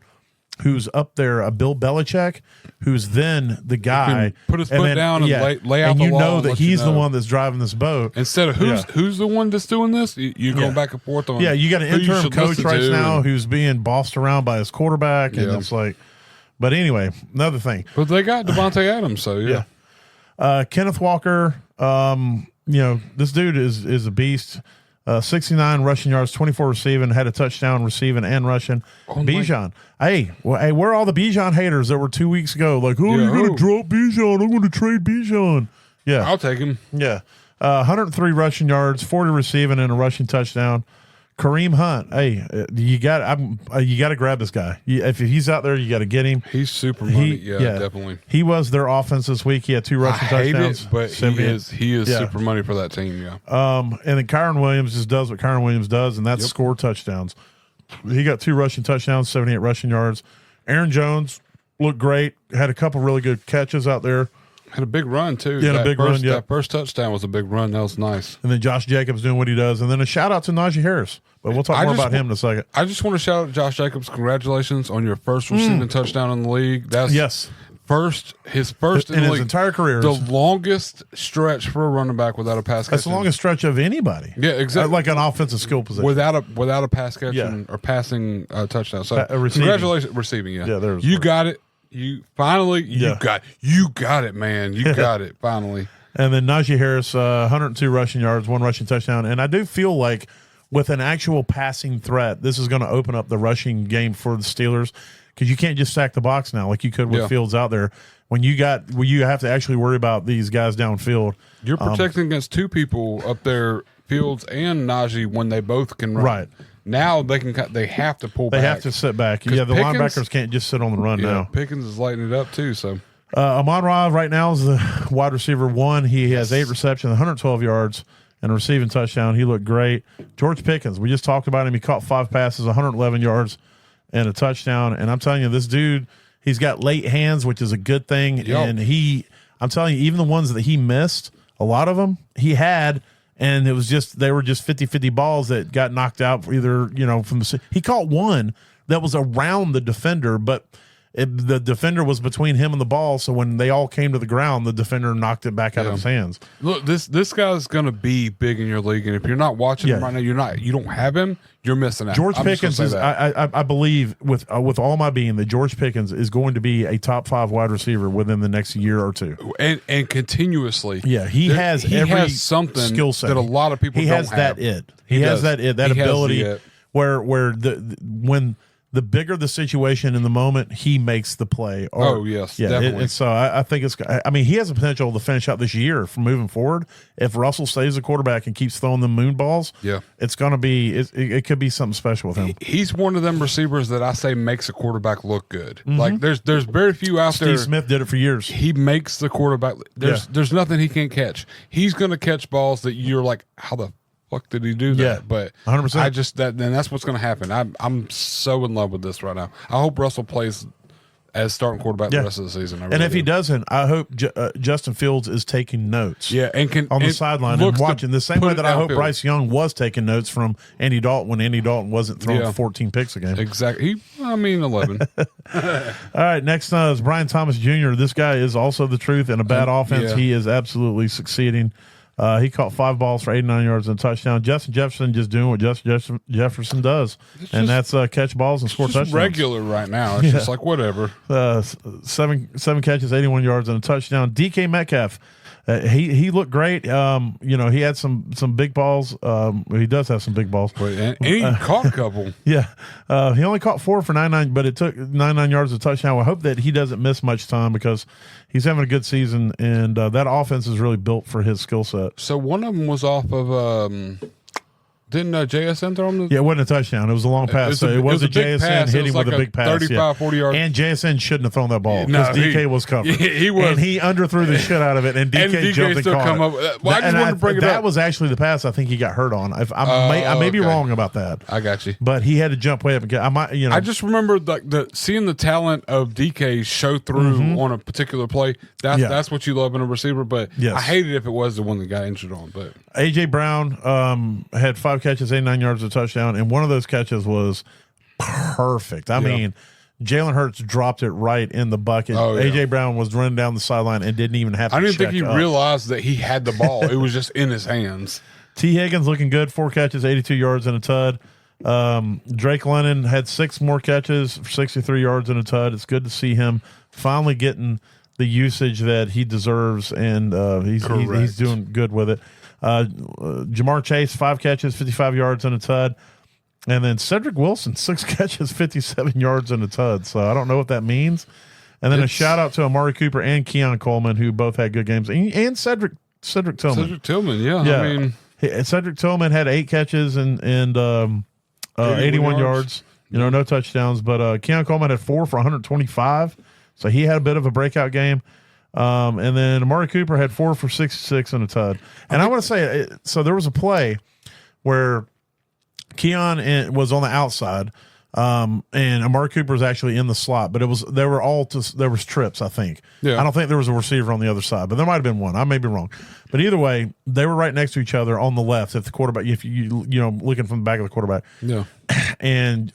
who's up there, a Bill Belichick, who's then the guy. Put his foot down and lay out and the you law. know that he's the one that's driving this boat. Instead of who's the one that's doing this, you go back and forth on. Yeah, you got an interim coach right now who's being bossed around by his quarterback, and it's like. But anyway, another thing. But they got Devontae Adams, so Kenneth Walker. This dude is a beast. 69 rushing yards, 24 receiving, had a touchdown receiving and rushing. Bijan. Hey, where are all the Bijan haters that were 2 weeks ago? Like, you're going to drop Bijan. I'm going to trade Bijan. Yeah. I'll take him. Yeah. 103 rushing yards, 40 receiving, and a rushing touchdown. Kareem Hunt. Hey, you got to grab this guy. If he's out there, you got to get him. He's super money. Yeah, definitely. He was their offense this week. He had 2 rushing touchdowns. But he is super money for that team. Yeah. And then Kyron Williams just does what Kyron Williams does, and that's score touchdowns. He got 2 rushing touchdowns, 78 rushing yards. Aaron Jones looked great. Had a couple really good catches out there. Had a big run, too. Yeah, a big run, yeah. That first touchdown was a big run. That was nice. And then Josh Jacobs doing what he does. And then a shout-out to Najee Harris. But we'll talk more about him in a second. I just want to shout out Josh Jacobs. Congratulations on your first receiving touchdown in the league. That's his first in his entire career. The longest stretch for a running back without a pass catch. That's the longest stretch of anybody. Yeah, exactly. Like an offensive skill position. Without a pass catch or passing touchdown. So congratulations. Receiving, yeah. Yeah, you got it. You got it, man. You got it, finally. And then Najee Harris, 102 rushing yards, 1 rushing touchdown. And I do feel like with an actual passing threat, this is going to open up the rushing game for the Steelers because you can't just stack the box now like you could with Fields out there. When you have to actually worry about these guys downfield. You're protecting against 2 people up there, Fields and Najee, when they both can run. Right. Now they have to pull back. They have to sit back. Yeah, the linebackers can't just sit on the run now. Pickens is lighting it up too. So Amon-Ra right now is the wide receiver 1. He has 8 receptions, 112 yards, and a receiving touchdown. He looked great. George Pickens, we just talked about him. He caught 5 passes, 111 yards, and a touchdown. And I'm telling you, this dude, he's got late hands, which is a good thing. Yep. And I'm telling you, even the ones that he missed, a lot of them he had. And they were just 50-50 balls that got knocked out either, from the – he caught one that was around the defender, but the defender was between him and the ball. So when they all came to the ground, the defender knocked it back out of his hands. Look, this guy's going to be big in your league. And if you're not watching him right now, you don't have him, you're missing out. George Pickens is – I believe with all my being that George Pickens is going to be a top 5 wide receiver within the next year or 2. And continuously. Yeah, he has something skill set that a lot of people don't have. He has that ability where when the bigger the situation in the moment, he makes the play. Definitely. And so I think he has the potential to finish out this year from moving forward. If Russell stays a quarterback and keeps throwing them moon balls, it's going to be, it could be something special with him. He's one of them receivers that I say makes a quarterback look good. Mm-hmm. Like there's very few out there. Steve Smith did it for years. He makes the quarterback. There's nothing he can't catch. He's going to catch balls that you're like, how the fuck did he do that? Yeah, but 100%. Then that's what's going to happen. I'm so in love with this right now. I hope Russell plays as starting quarterback the rest of the season. And if he doesn't, I hope Justin Fields is taking notes. Yeah, and on the sideline and watching the same way that I hope Bryce Young was taking notes from Andy Dalton when Andy Dalton wasn't throwing 14 picks a game. Exactly. 11. All right, next is Brian Thomas Jr. This guy is also the truth in a bad offense. He is absolutely succeeding. He caught 5 balls for 89 yards and a touchdown. Justin Jefferson just doing what Justin Jefferson does, and that's catch balls and score touchdowns. Regular right now. It's just like whatever. 7 catches, 81 yards and a touchdown. DK Metcalf, he looked great. He had some big balls. He does have some big balls. And he caught a couple. Yeah. He only caught 4 for 99, but it took 99 yards of touchdown. I hope that he doesn't miss much time because he's having a good season, and that offense is really built for his skill set. So one of them was off of didn't JSN throw him? Yeah, it wasn't a touchdown. It was a long pass. It was a JSN hit him with a big pass. 35, 40 yards. And JSN shouldn't have thrown that ball because DK was covered. He was. And he underthrew the shit out of it, and DK jumped and caught it. Well, I just wanted to bring it up. That was actually the pass I think he got hurt on. I may be wrong about that. I got you. But he had to jump way up and get. I just remember seeing the talent of DK show through on a particular play. That's what you love in a receiver. But I hated if it was the one that got injured on. But A.J. Brown had 5 catches, 89 yards, a touchdown, and one of those catches was perfect. I mean, Jalen Hurts dropped it right in the bucket. A.J. Brown was running down the sideline and didn't even have to I didn't think he realized that he had the ball. It was just in his hands. T. Higgins looking good, 4 catches, 82 yards, and a tud. Drake London had 6 more catches, 63 yards, and a tud. It's good to see him finally getting the usage that he deserves, and he's doing good with it. Jamar Chase, 5 catches, 55 yards and a tud. And then Cedric Wilson, 6 catches, 57 yards and a tud. So I don't know what that means. And then a shout out to Amari Cooper and Keon Coleman, who both had good games, and Cedric Tillman. Cedric Tillman, yeah. I mean, Cedric Tillman had 8 catches and 81 yards. No touchdowns. But Keon Coleman had 4 for 125, so he had a bit of a breakout game. And then Amari Cooper had 4 for 66 and a tud. And I want to say, so there was a play where Keon was on the outside. And Amari Cooper was actually in the slot, but there was trips, I think. Yeah. I don't think there was a receiver on the other side, but there might have been one. I may be wrong. But either way, they were right next to each other on the left. If the quarterback, if you looking from the back of the quarterback. Yeah. And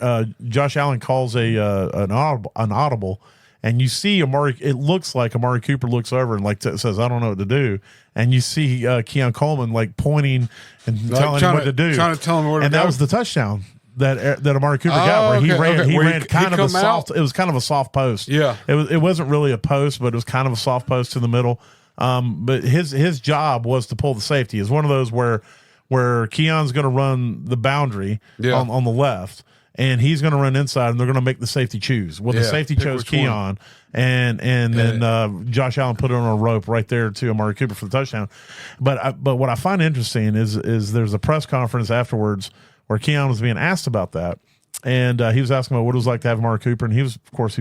Josh Allen calls an audible, and you see Amari. It looks like Amari Cooper looks over and says, "I don't know what to do." And you see Keon Coleman pointing and telling him what to do, trying to tell him where to go. And that was the touchdown that Amari Cooper got, where he ran kind of a soft. It was kind of a soft post. Yeah, it wasn't really a post, but it was kind of a soft post in the middle. But his job was to pull the safety. It's one of those where Keon's going to run the boundary on the left, and he's going to run inside, and they're going to make the safety choose. Well, the safety chose Keon, and then Josh Allen put it on a rope right there to Amari Cooper for the touchdown. But what I find interesting is there's a press conference afterwards where Keon was being asked about that, and he was asking about what it was like to have Amari Cooper, and he was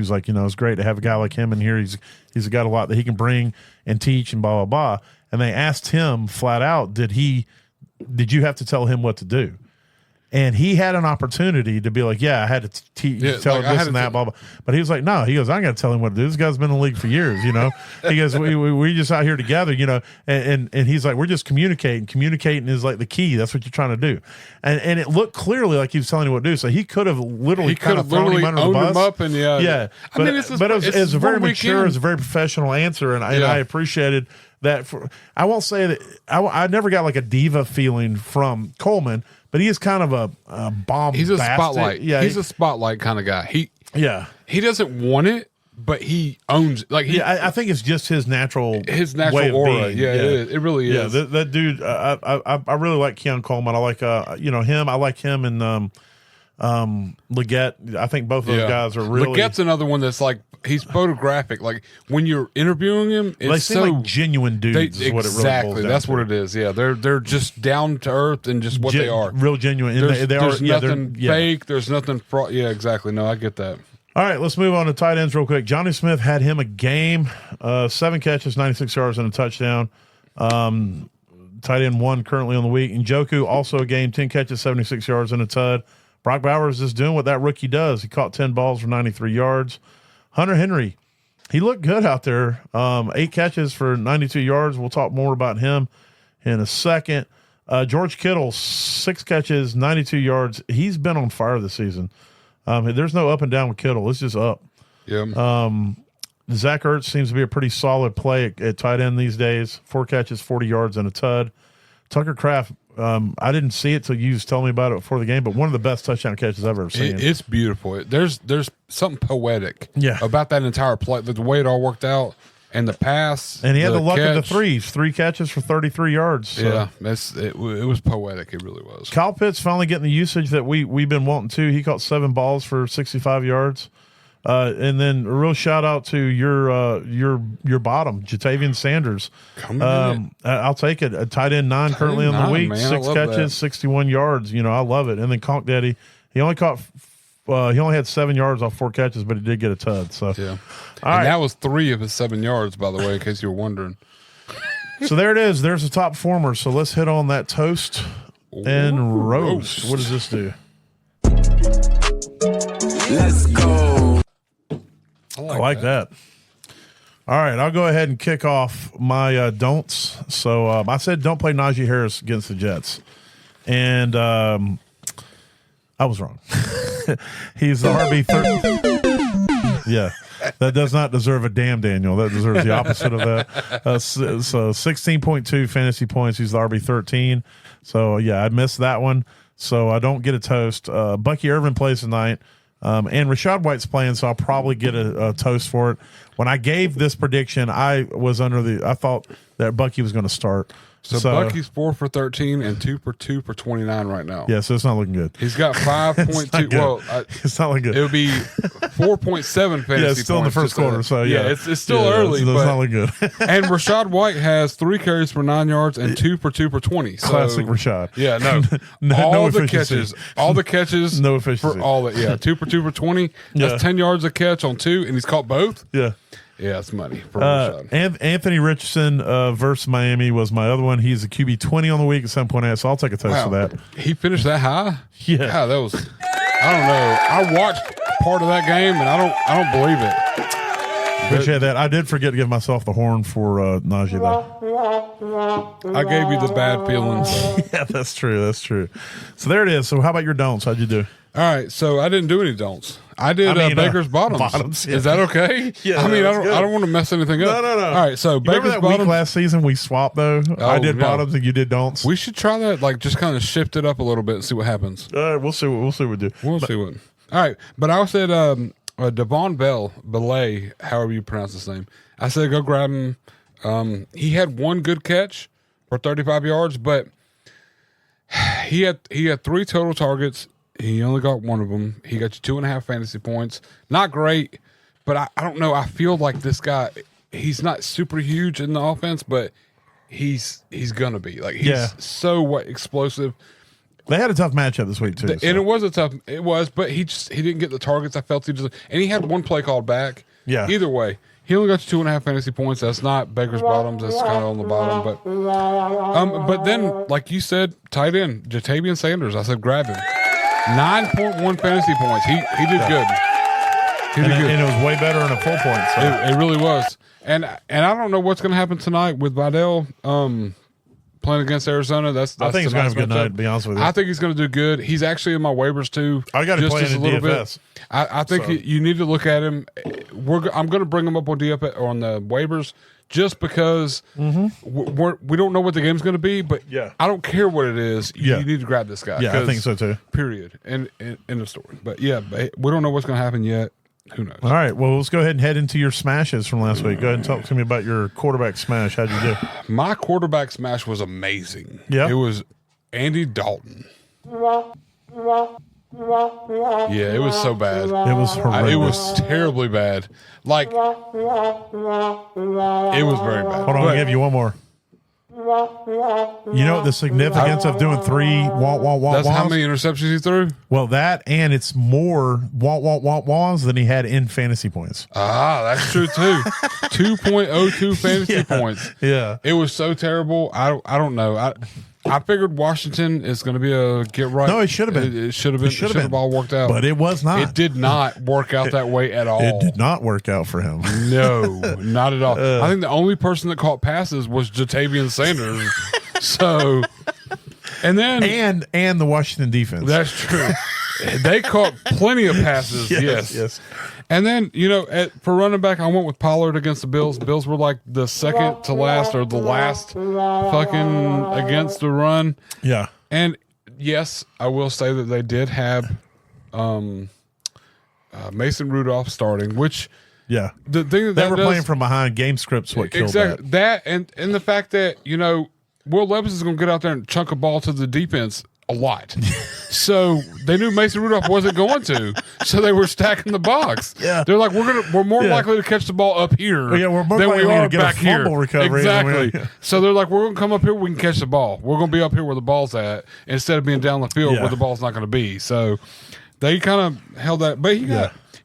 like, it's great to have a guy like him in here. He's got a lot that he can bring and teach and blah blah blah. And they asked him flat out, did you have to tell him what to do? And he had an opportunity to be like, I had to tell him this and that, blah, blah. But he was like, no, he goes, I got to tell him what to do. This guy's been in the league for years, He goes, we just out here together, and he's like, we're just communicating. Communicating is like the key. That's what you're trying to do. And it looked clearly like he was telling him what to do. So he could have literally thrown him under the bus. Him up and yeah. But it was a very mature, it was a very professional answer, and I appreciated that. I won't say that I never got like a diva feeling from Coleman, but he is kind of a bomb. He's a spotlight. Yeah, he's a spotlight kind of guy. He doesn't want it, but he owns it. I think it's just his natural way of aura. Being. Yeah, it really is. Yeah, that dude. I really like Keon Coleman. I like him. I like him and Leggett. I think both of those guys are really. Leggett's another one that's like, he's photographic. Like when you're interviewing him, they seem like genuine dudes. Is what it really boils down that's to. what it is. Yeah, they're just down to earth and just what they are. Real genuine. There's nothing fake. There's nothing fraud. Yeah, exactly. No, I get that. All right, let's move on to tight ends real quick. Johnny Smith had him a game, 7 catches, 96 yards, and a touchdown. Tight end 1 currently on the week. And Njoku also a game, 10 catches, 76 yards, and a tud. Brock Bowers is doing what that rookie does. He caught 10 balls for 93 yards. Hunter Henry, he looked good out there. 8 catches for 92 yards. We'll talk more about him in a second. George Kittle, 6 catches, 92 yards. He's been on fire this season. There's no up and down with Kittle. It's just up. Yeah. Zach Ertz seems to be a pretty solid play at tight end these days. 4 catches, 40 yards, and a tud. Tucker Kraft, I didn't see it till you was telling me about it before the game, but one of the best touchdown catches I've ever seen. It's beautiful. There's something poetic about that entire play, the way it all worked out, and the pass. And he had the luck of the threes, 3 catches for 33 yards. So. Yeah, it was poetic. It really was. Kyle Pitts finally getting the usage that we've been wanting to. He caught 7 balls for 65 yards. And then a real shout out to your bottom, Jatavian Sanders. I'll take it. A tight end 9 currently on the week, 6 catches, 61 yards. I love it. And then Conk Daddy, he only had 7 yards off 4 catches, but he did get a tud. So yeah, that was 3 of his 7 yards, by the way, in case you were wondering. So there it is. There's the top performer. So let's hit on that toast and roast. What does this do? Let's go. I like that. All right, I'll go ahead and kick off my don'ts. So I said don't play Najee Harris against the Jets. And I was wrong. He's the RB 30. Yeah, that does not deserve a damn, Daniel. That deserves the opposite of that. So 16.2 fantasy points. He's the RB 13. So, yeah, I missed that one. So I don't get a toast. Bucky Irvin plays tonight. And Rachaad White's playing, so I'll probably get a toast for it. When I gave this prediction, I thought that Bucky was going to start. So Bucky's 4 for 13 and 2 for 29 right now. Yeah, so it's not looking good. He's got 5.2. Well, it's not looking good. It would be 4.7 fantasy. Yeah, it's still in the first quarter. So it's still early. It's not looking good. And Rashad White has 3 carries for 9 yards and 2 for 20. So, classic Rashad. Yeah, all the catches, no efficiency for all that. Yeah, 2 for 20. That's 10 yards a catch on 2, and he's caught both. Yeah. Yeah, it's money for Rashad. Anthony Richardson versus Miami was my other one. He's a QB 20 on the week at 7.8, so I'll take a touch for that. He finished that high? Yeah. God, that was, I don't know. I watched part of that game, and I don't believe it. Appreciate that. I did forget to give myself the horn for Najee, though. I gave you the bad feelings. Yeah, that's true. That's true. So there it is. So how about your don'ts? How'd you do? All right, so I didn't do any don'ts. I did Baker's bottoms. Yeah. Is that okay? Yeah, I mean, I don't want to mess anything up. No. All right, so Baker's that bottoms. week last season we swapped though. I did bottoms and you did don'ts. We should try that. Like, just kind of shift it up a little bit and see what happens. We'll see what we do. We'll see what. All right, but I said Devon Belay, however you pronounce his name. I said go grab him. He had one good catch for 35 yards, but he had 3 total targets. He only got one of them. He got you 2.5 fantasy points. Not great, but I don't know. I feel like this guy, he's not super huge in the offense, but he's gonna be like he's so explosive. They had a tough matchup this week too, and it was, but he didn't get the targets. I felt and he had one play called back. Yeah. Either way, he only got you 2.5 fantasy points. That's not Baker's bottoms. That's kind of on the bottom, but then like you said, tight end Jatavian Sanders. I said grab him. 9.1 fantasy points. He did good. And it was way better in a full point. So. It really was. And I don't know what's going to happen tonight with Vidal playing against Arizona. I think he's going to have a good night, to be honest with you. I think he's going to do good. He's actually in my waivers too. I got to play in a DFS. I think you need to look at him. I'm going to bring him up on DFS or on the waivers. Just because we don't know what the game's going to be, but I don't care what it is. You need to grab this guy. Yeah, I think so too. Period. And end of story. But we don't know what's going to happen yet. Who knows? All right. Well, let's go ahead and head into your smashes from last week. Go ahead and talk to me about your quarterback smash. How'd you do? My quarterback smash was amazing. Yeah. It was Andy Dalton. Yeah, it was so bad. It was horrendous. It was terribly bad. Like, it was very bad. Hold on, I'll give you one more. You know the significance of doing 3 That's how many interceptions he threw? Well, that and it's more wahs than he had in fantasy points. Ah, that's true too. 2.02 fantasy points. Yeah. It was so terrible. I don't know. I figured Washington is going to be a get right. No, it should have been. It should have been. It should have all worked out. But it was not. It did not work out that way at all. It did not work out for him. No, not at all. I think the only person that caught passes was Jatavian Sanders. So, and then and the Washington defense. That's true. They caught plenty of passes. Yes. And then, for running back, I went with Pollard against the Bills. Bills were like the second to last or the last fucking against the run. Yeah. And yes, I will say that they did have Mason Rudolph starting, which the thing they were playing from behind. Game scripts what killed that and the fact that Will Levis is going to get out there and chunk a ball to the defense a lot. So they knew Mason Rudolph wasn't going to. So they were stacking the box. Yeah. They're like, we're more likely to catch the ball up here we're more than we likely are to get back a fumble here. Recovery exactly. So they're like, we're going to come up here, we can catch the ball. We're going to be up here where the ball's at instead of being down the field where the ball's not going to be. So they kind of held that. But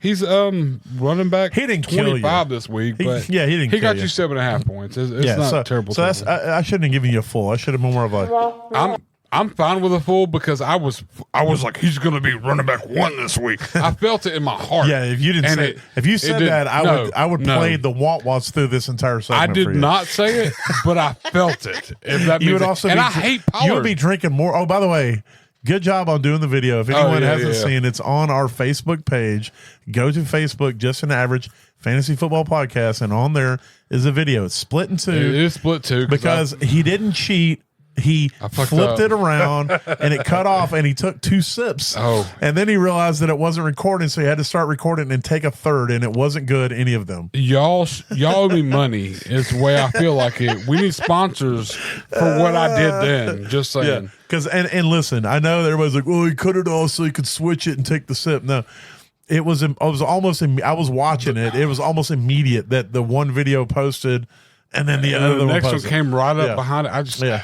he's running back. He didn't 25 this week, but he didn't. He got you 7.5 points. It's not terrible. So that's I shouldn't have given you a full. I should have been more of a. I'm fine with a full because I was like, he's going to be running back 1 this week. I felt it in my heart. Yeah, if you didn't if you said that, I would play the wah-wahs through this entire segment. I did not say it, but I felt it. If that you would also I hate Pollard. You would be drinking more. Oh, by the way, good job on doing the video. If anyone hasn't seen, it's on our Facebook page. Go to Facebook, Just an Average Fantasy Football Podcast, and on there is a video. It's split in 2. It is split 2 because he didn't cheat he flipped up. it around and it cut off, and he took 2 sips. Oh. And then he realized that it wasn't recording, so he had to start recording and take a third, and it wasn't good, any of them. Y'all owe me money is the way I feel like it. We need sponsors for what I did then. Just saying. Yeah. Because and listen, I know everybody's like, well, he cut it off so he could switch it and take the sip. No. I was watching it. It was almost immediate that the one video posted, and then the other next one one came right up behind it.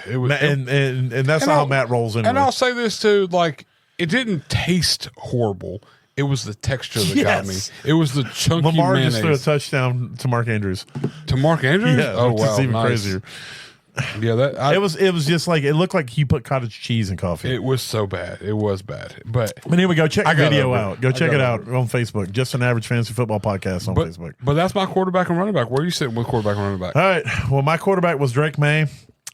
It was, and that's how Matt rolls anyway. And I'll say this too, like, it didn't taste horrible. It was the texture that got me. It was the chunky Lamar mayonnaise. just threw a touchdown to Mark Andrews. To Mark Andrews? Yeah, oh which wow, is even nice. crazier. Yeah, it was just like, it looked like he put cottage cheese in coffee. It was so bad. It was bad. But anyway, go check the video out. Go check it out over. on Facebook. Just an Average Fantasy Football Podcast on Facebook. But that's my quarterback and running back. Where are you sitting with quarterback and running back? All right. Well, my quarterback was Drake May.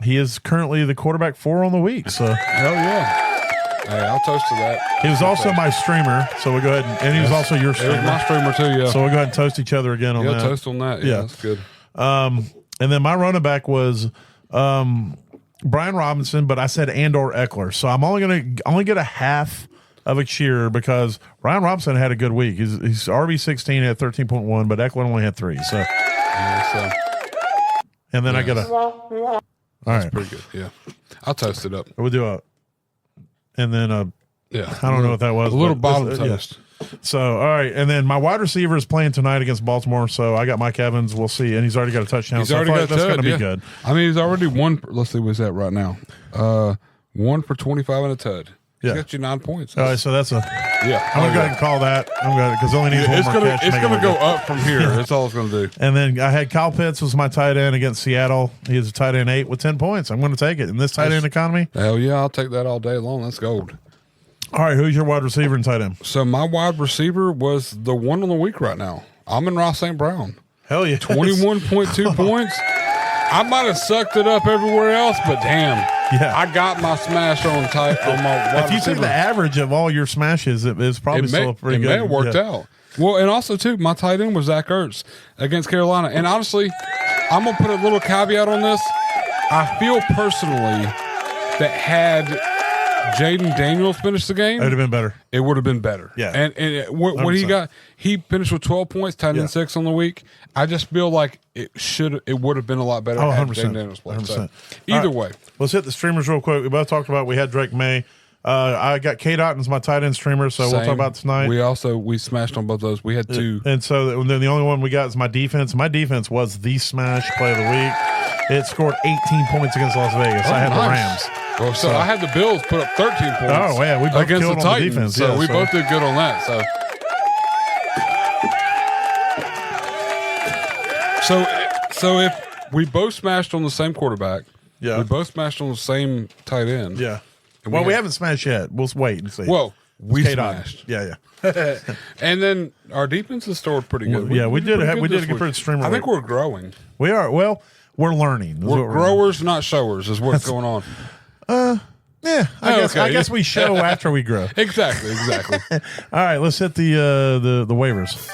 He is currently the quarterback 4 on the week. So hell yeah. Hey, I'll toast to that. He was also my streamer. So we'll go ahead and he was also your It streamer. was my streamer too, yeah. So we'll go ahead and toast each other again on that. Toast on that. Yeah, that's good. And then my running back was Brian Robinson, but I said and/or Eckler. So I'm only get a half of a cheer because Brian Robinson had a good week. He's RB16 at 13.1, but Eckler only had 3. So, and then I got a. All right, pretty good. Yeah, I'll toast it up. We'll do a, and then yeah, I don't know what that was. A little but bottom this- toast. So, all right, and then my wide receiver is playing tonight against Baltimore. So I got Mike Evans. We'll see, and he's already got a touchdown. He's so already I got thought that's going to be yeah. good. I mean, he's already one. Let's see, what's that right now? 1 for 25 and a tud. He's Yeah. got you 9 points. All right, so that's a. Yeah, I'm gonna go ahead and call that. I'm going because only needs one it's more gonna catch. to it's make gonna it go look good. up from here. That's all it's gonna do. And then I had Kyle Pitts was my tight end against Seattle. He is a tight end 8 with 10 points. I'm going to take it in this tight end economy. Hell yeah, I'll take that all day long. That's gold. All right, who's your wide receiver and tight end? So my wide receiver was the one on the week right now. Amon-Ra St. Brown. Hell yeah, 21.2 points. I might have sucked it up everywhere else, but damn, Yeah. I got my smash on my wide If you receiver. take the average of all your smashes, it's probably still pretty good. It may have worked Yeah. out. Well, and also too, my tight end was Zach Ertz against Carolina. And honestly, I'm gonna put a little caveat on this. I feel personally that had Jaden Daniels finished the game, It would have been better. it would have been better. Yeah. And what he 100%. got, he finished with 12 points, 10 Yeah. and 6 on the week. I just feel like it would have been a lot better. Oh, had 100%. Jaden Daniels played. 100%. So, either All right. way, Let's hit the streamers real quick. We both talked about we had Drake May. I got K. Dotton as my tight end streamer, so we'll talk same. about tonight. We smashed on both those. We had 2. And so then the only one we got is my defense. My defense was the smash play of the week. It scored 18 points against Las Vegas. I had the Rams. Well, so I had the Bills put up 13 points. Oh, yeah, we both against killed the on the Titans. defense, So yeah, we so- both did good on that. So if we both smashed on the same quarterback, Yeah. we both smashed on the same tight end. Yeah. And Well, we had- haven't smashed yet. We'll wait and see. Well, we K. Dotton. smashed, Yeah, yeah. and then our defense is still pretty good. Yeah, we did pretty a this good week. streamer I think week. we're growing. We are. Well, we're learning. is what We're growers, not showers, is what's going on. Yeah, I Okay. guess we show after we grow. Exactly. All right, let's hit the waivers.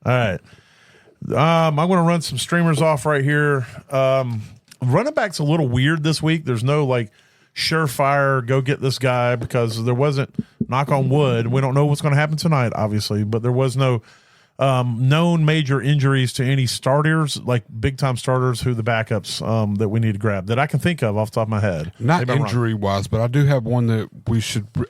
All right. I'm going to run some streamers off right here. Running back's a little weird this week. There's no like surefire go get this guy because there wasn't, knock on wood. We don't know what's going to happen tonight, obviously, but there was no known major injuries to any starters, like big time starters who the backups that we need to grab that I can think of off the top of my head. Not Maybe I'm wrong. injury wise, but I do have one that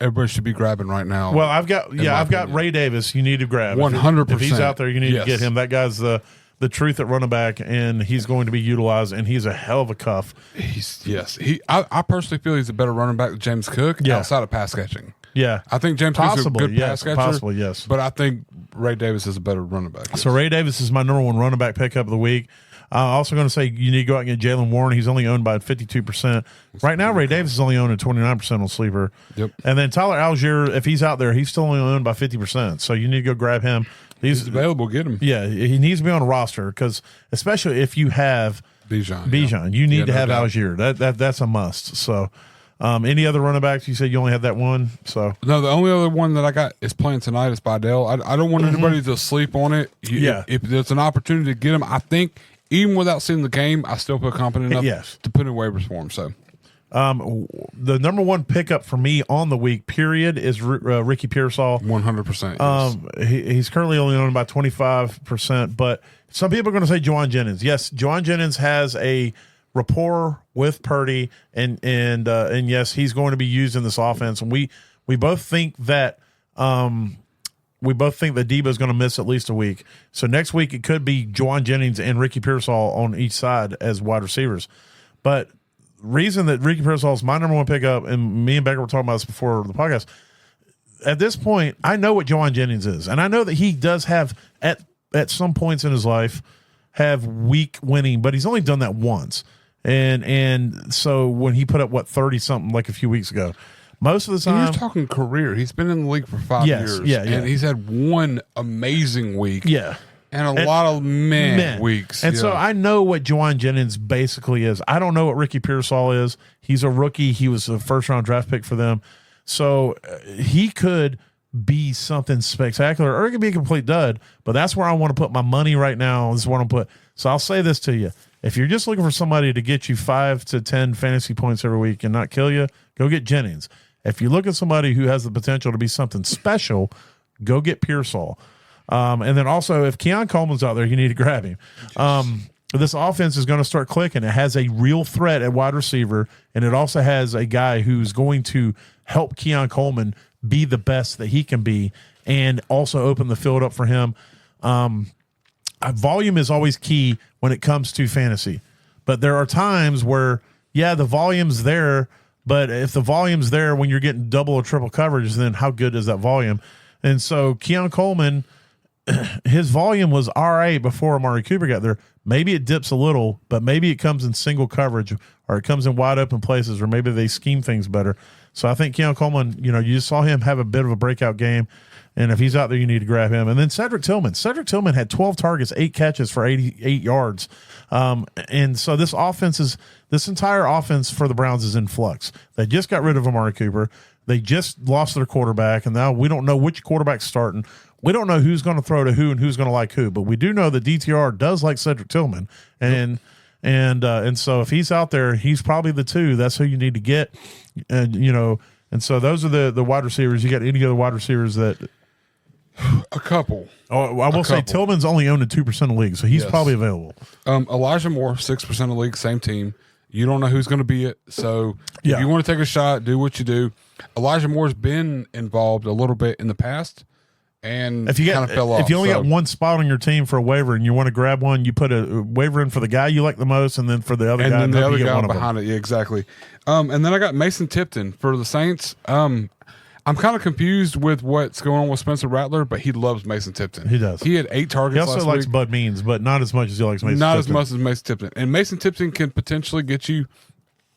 everybody should be grabbing right now. Well, I've got my got Ray Davis. You need to grab 100%. If he's out there, you need Yes. to get him. That guy's the truth at running back, and he's going to be utilized. And he's a hell of a cuff. I personally feel he's a better running back than James Cook Yeah. outside of pass catching. Yeah, I think James Cook's a Possibly, good yes. pass catcher. Possibly, yes. But I think Ray Davis is a better running back. So Ray Davis is my number one running back pickup of the week. I'm also going to say you need to go out and get Jalen Warren. He's only owned by 52%. Right now, Ray Davis is only owned at 29% on Sleeper. Yep. And then Tyler Algier, if he's out there, he's still only owned by 50%. So you need to go grab him. He's available. Get him. Yeah, he needs to be on a roster because especially if you have Bijan. Bijan, you need to no have doubt. Algier. That's a must. So Any other running backs? You said you only had that one. So no, the only other one that I got is playing tonight is Bidell. I don't want anybody to sleep on it. If there's an opportunity to get him, I think even without seeing the game, I still feel confident enough to put in waivers for him. So. The number one pickup for me on the week period is Ricky Pearsall. 100%. He's currently only owned by 25%, but some people are going to say Juwan Jennings. Yes, Juwan Jennings has a rapport with Purdy, and yes, he's going to be used in this offense. And we both think that Debo is going to miss at least a week. So next week it could be Juwan Jennings and Ricky Pearsall on each side as wide receivers, but reason that Ricky Pearsall is my number one pickup, and me and Becker were talking about this before the podcast. At this point, I know what Juwan Jennings is, and I know that he does have at some points in his life have weak winning, but he's only done that once. And so when he put up 30 something like a few weeks ago, most of the time you're talking career. He's been in the league for 5 years, and he's had one amazing week, and a lot of weeks. And so I know what Juwan Jennings basically is. I don't know what Ricky Pearsall is. He's a rookie. He was a first-round draft pick for them. So he could be something spectacular, or it could be a complete dud. But that's where I want to put my money right now. This is what I'm put. So I'll say this to you. If you're just looking for somebody to get you 5 to 10 fantasy points every week and not kill you, go get Jennings. If you look at somebody who has the potential to be something special, go get Pearsall. And then also, if Keon Coleman's out there, you need to grab him. This offense is going to start clicking. It has a real threat at wide receiver, and it also has a guy who's going to help Keon Coleman be the best that he can be and also open the field up for him. Volume is always key when it comes to fantasy, but there are times where, the volume's there, but if the volume's there when you're getting double or triple coverage, then how good is that volume? And so Keon Coleman, his volume was all right before Amari Cooper got there. Maybe it dips a little, but maybe it comes in single coverage, or it comes in wide open places, or maybe they scheme things better. So I think Keon Coleman, you just saw him have a bit of a breakout game, and if he's out there, you need to grab him. And then Cedric Tillman. Cedric Tillman had 12 targets, 8 catches for 88 yards. And so this entire offense for the Browns is in flux. They just got rid of Amari Cooper. They just lost their quarterback, and now we don't know which quarterback's starting. We don't know who's going to throw to who and who's going to like who, but we do know that DTR does like Cedric Tillman, and so if he's out there, he's probably the 2. That's who you need to get, and so those are the wide receivers. You got any other wide receivers that? A couple. Oh, I will say Tillman's only owned in 2% of the league, so he's probably available. Elijah Moore, 6% of the league, same team. You don't know who's going to be it, so if you want to take a shot, do what you do. Elijah Moore's been involved a little bit in the past, and if you kind of fell off. If you only got one spot on your team for a waiver and you want to grab one, you put a waiver in for the guy you like the most, and then for the other guy, and then the other guy behind it. Yeah, exactly. And then I got Mason Tipton for the Saints. I'm kind of confused with what's going on with Spencer Rattler, but he loves Mason Tipton. He does. He had 8 targets last week. He also likes Bud Means, but not as much as he likes Mason Tipton. Not as much as Mason Tipton. And Mason Tipton can potentially get you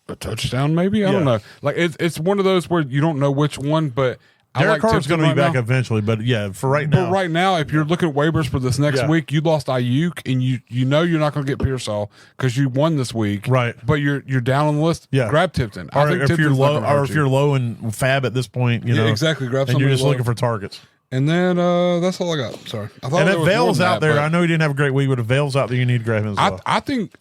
a touchdown, maybe? I don't know. Like it's one of those where you don't know which one, but Derek Carr's going to be back eventually, but for right now. But right now, if you're looking at waivers for this next week, you lost Ayuk, and you know you're not going to get Pearsall because you won this week, right? But you're down on the list. Yeah, grab Tipton. I think if you're low, or if you're low in fab at this point, exactly. Grab and you're just looking for targets. And then that's all I got. Sorry. And if Vale's out there, I know he didn't have a great week, but if Vale's out there, you need to grab him as well. I think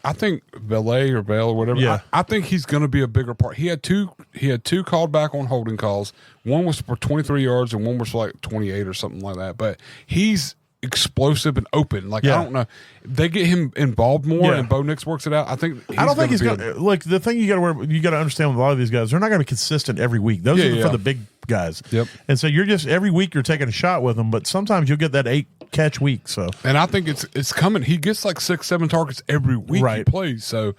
Valet or Vale or whatever. Yeah. I think he's going to be a bigger part. He had two called back on holding calls. One was for 23 yards and one was for like 28 or something like that. But he's explosive and open. Like I don't know, they get him involved more, and Bo Nix works it out. I don't think he's gonna like the thing you got to understand with a lot of these guys. They're not going to be consistent every week. Those are for the big guys. Yep. And so you're just every week you're taking a shot with them, but sometimes you'll get that 8 catch week. So and I think it's coming. He gets like 6-7 targets every week he plays. So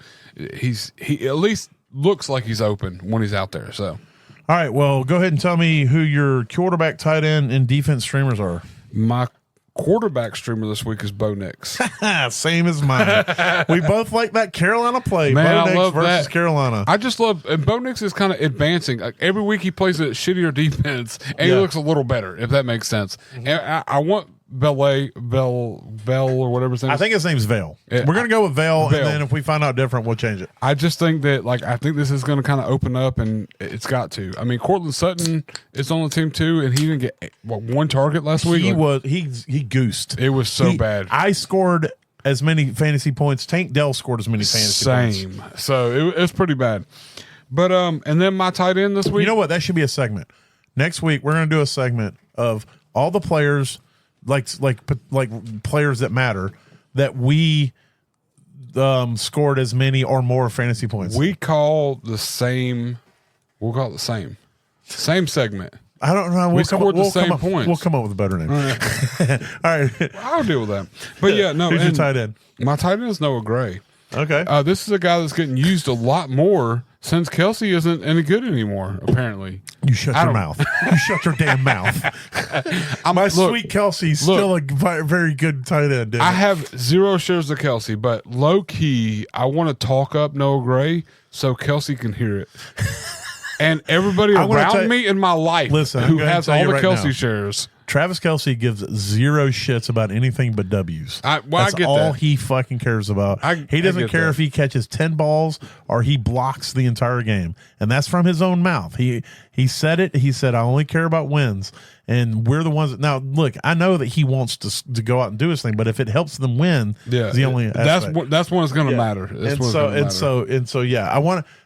he at least looks like he's open when he's out there. So all right, well, go ahead and tell me who your quarterback, tight end, and defense streamers are. My quarterback streamer this week is Bo Nix. Same as mine. We both like that Carolina play. Man, Bo Nix I love versus that. Carolina. I just love, and Bo Nix is kind of advancing. Like every week he plays a shittier defense, and he looks a little better, if that makes sense. And I want or whatever his name I is. think his name's Vale. We're going to go with Vale, and then if we find out different, we'll change it. I just think that, I think this is going to kind of open up, and it's got to. I mean, Cortland Sutton is on the team too, and he didn't get one target last week. He goosed. It was so bad. I scored as many fantasy points. Tank Dell scored as many fantasy points. So it was pretty bad. But and then my tight end this week. You know what? That should be a segment. Next week we're going to do a segment of all the players, like players that matter, that we scored as many or more fantasy points. We'll call it the same segment. I don't know. We scored the same points. We'll come up with a better name. All right. I'll deal with that. But yeah, no. Who's your tight end? My tight end is Noah Gray. Okay. This is a guy that's getting used a lot more since Kelsey isn't any good anymore, apparently. You shut your mouth. You shut your damn mouth. Sweet Kelsey's still a very good tight end. I have 0 shares of Kelsey, but low key, I want to talk up Noah Gray so Kelsey can hear it. And everybody around me in my life who has all the Kelsey shares. Travis Kelsey gives 0 shits about anything but W's. That's I get all that. he fucking cares about. He doesn't care if he catches 10 balls or he blocks the entire game. And that's from his own mouth. He said it. He said, I only care about wins. And we're the ones that, now look, I know that he wants to go out and do his thing, but if it helps them win, that's when it's going to matter.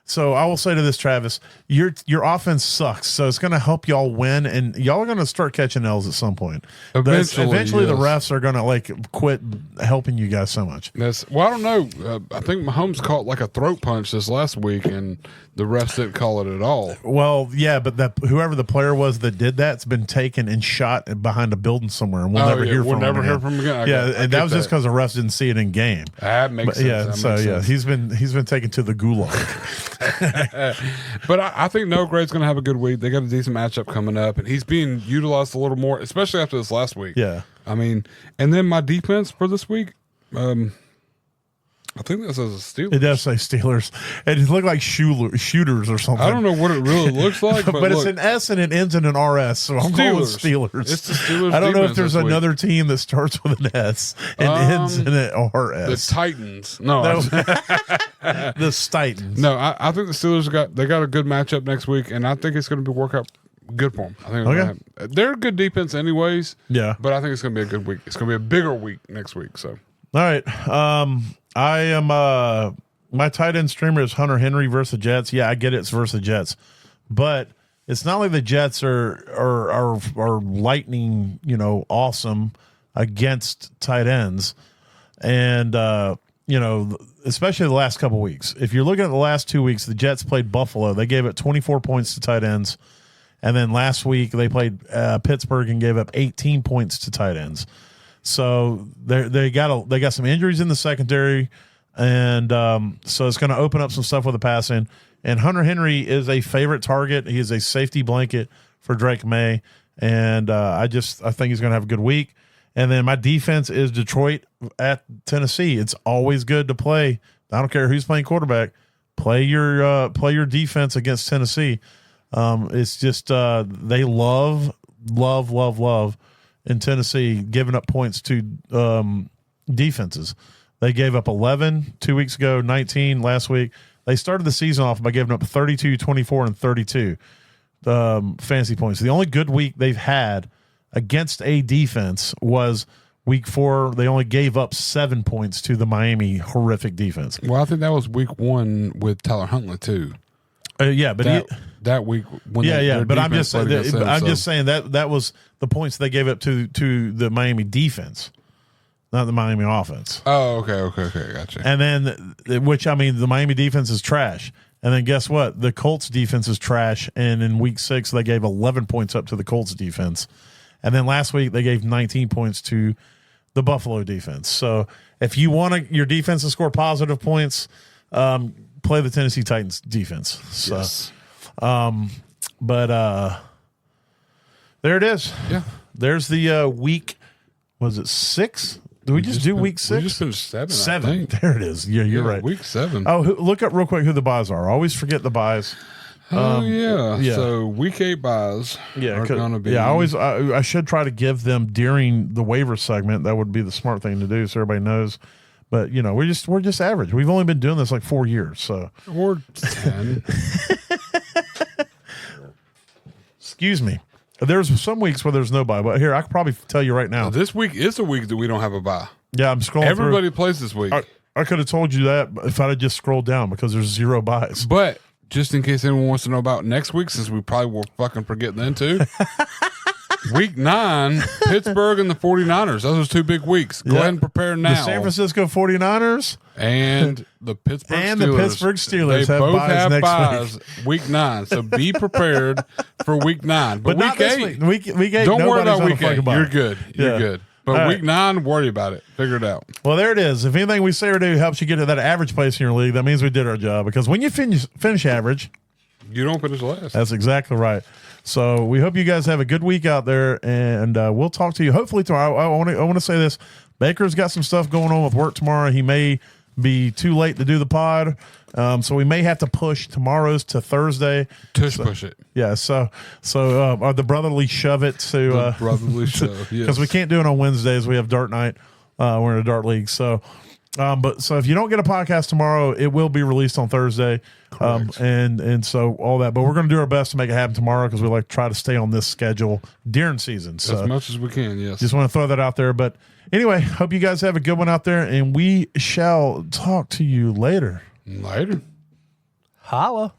So I will say to this, Travis, your offense sucks. So it's going to help y'all win, and y'all are going to start catching L's at some point. Eventually, the refs are going to quit helping you guys so much. I don't know. I think Mahomes caught a throat punch this last week, and the refs didn't call it at all. Well, yeah, but whoever the player was that did that's been taken and shot behind a building somewhere, and we'll never hear from him again. That was just because the refs didn't see it in game. That makes sense. Yeah, he's been taken to the gulag. But I think Noah Gray's going to have a good week. They got a decent matchup coming up, and he's being utilized a little more, especially after this last week. Yeah, I mean, and then my defense for this week. I think that says Steelers. It does say Steelers. It looked like shooters or something. I don't know what it really looks like, but it's an S and it ends in an RS, so I'm going with Steelers. It's the Steelers. I don't know if there's another team that starts with an S and ends in an RS. The Titans. No. The Titans. No, I think the Steelers got a good matchup next week, and I think it's going to work out good for them. I think they're a good defense anyways. Yeah. But I think it's going to be a good week. It's going to be a bigger week next week. So. All right. I am my tight end streamer is Hunter Henry versus Jets. Yeah, I get it's versus Jets, but it's not like the Jets are lightning, awesome against tight ends, and especially the last couple weeks. If you're looking at the last 2 weeks, the Jets played Buffalo. They gave up 24 points to tight ends, and then last week they played Pittsburgh and gave up 18 points to tight ends. So they got some injuries in the secondary, and so it's going to open up some stuff with the passing. And Hunter Henry is a favorite target. He is a safety blanket for Drake May, and I think he's going to have a good week. And then my defense is Detroit at Tennessee. It's always good to play. I don't care who's playing quarterback. Play your defense against Tennessee. It's just they love in Tennessee giving up points to defenses. They gave up 11 2 weeks ago, 19 last week. They started the season off by giving up 32, 24, and 32 fantasy points. The only good week they've had against a defense was week 4. They only gave up 7 points to the Miami horrific defense. Well, I think that was week 1 with Tyler Huntley too. But that week when but I'm just saying that was the points they gave up to the Miami defense, not the Miami offense. Oh, okay, gotcha. And then the Miami defense is trash. And then guess what? The Colts defense is trash. And in week 6 they gave 11 points up to the Colts defense. And then last week they gave 19 points to the Buffalo defense. So if you want your defense to score positive points, play the Tennessee Titans defense. So, yes. But there it is. Yeah. There's the week. Was it 6? Did we just do week 6? We just finished 7. 7. There it is. Yeah, you're right. Week 7. Oh, look up real quick who the buys are. I always forget the buys. Yeah. So week 8 buys are going to be. Yeah, I should try to give them during the waiver segment. That would be the smart thing to do, so everybody knows. But we're just average. We've only been doing this like 4 years, so or 10. Excuse me. There's some weeks where there's no buy, but here I could probably tell you right now. This week is a week that we don't have a buy. Yeah, I'm scrolling. Everybody plays this week. I could have told you that if I'd have just scrolled down because there's 0 buys. But just in case anyone wants to know about next week, since we probably will fucking forget then too. Week 9, Pittsburgh and the 49ers. Those are 2 big weeks. Go ahead and prepare now. The San Francisco 49ers and the Pittsburgh and Steelers. the Pittsburgh Steelers they have both buys have next buys week 9. So be prepared for week 9. But not week this 8, week 8, don't worry nobody's about on a week 8. fucking buy. You're good. You're good. But All week right. 9, worry about it. Figure it out. Well, there it is. If anything we say or do helps you get to that average place in your league, that means we did our job. Because when you finish average, you don't finish last. That's exactly right. So we hope you guys have a good week out there, and we'll talk to you hopefully tomorrow. I want to say this: Baker's got some stuff going on with work tomorrow. He may be too late to do the pod, so we may have to push tomorrow's to Thursday. Push it. Yeah. So the brotherly shove it to the brotherly shove because we can't do it on Wednesdays. We have dart night. We're in a dart league, so. So if you don't get a podcast tomorrow, it will be released on Thursday. And so all that, but we're going to do our best to make it happen tomorrow because we like to try to stay on this schedule during season. So as much as we can. Yes. Just want to throw that out there. But anyway, hope you guys have a good one out there, and we shall talk to you later. Later. Holla.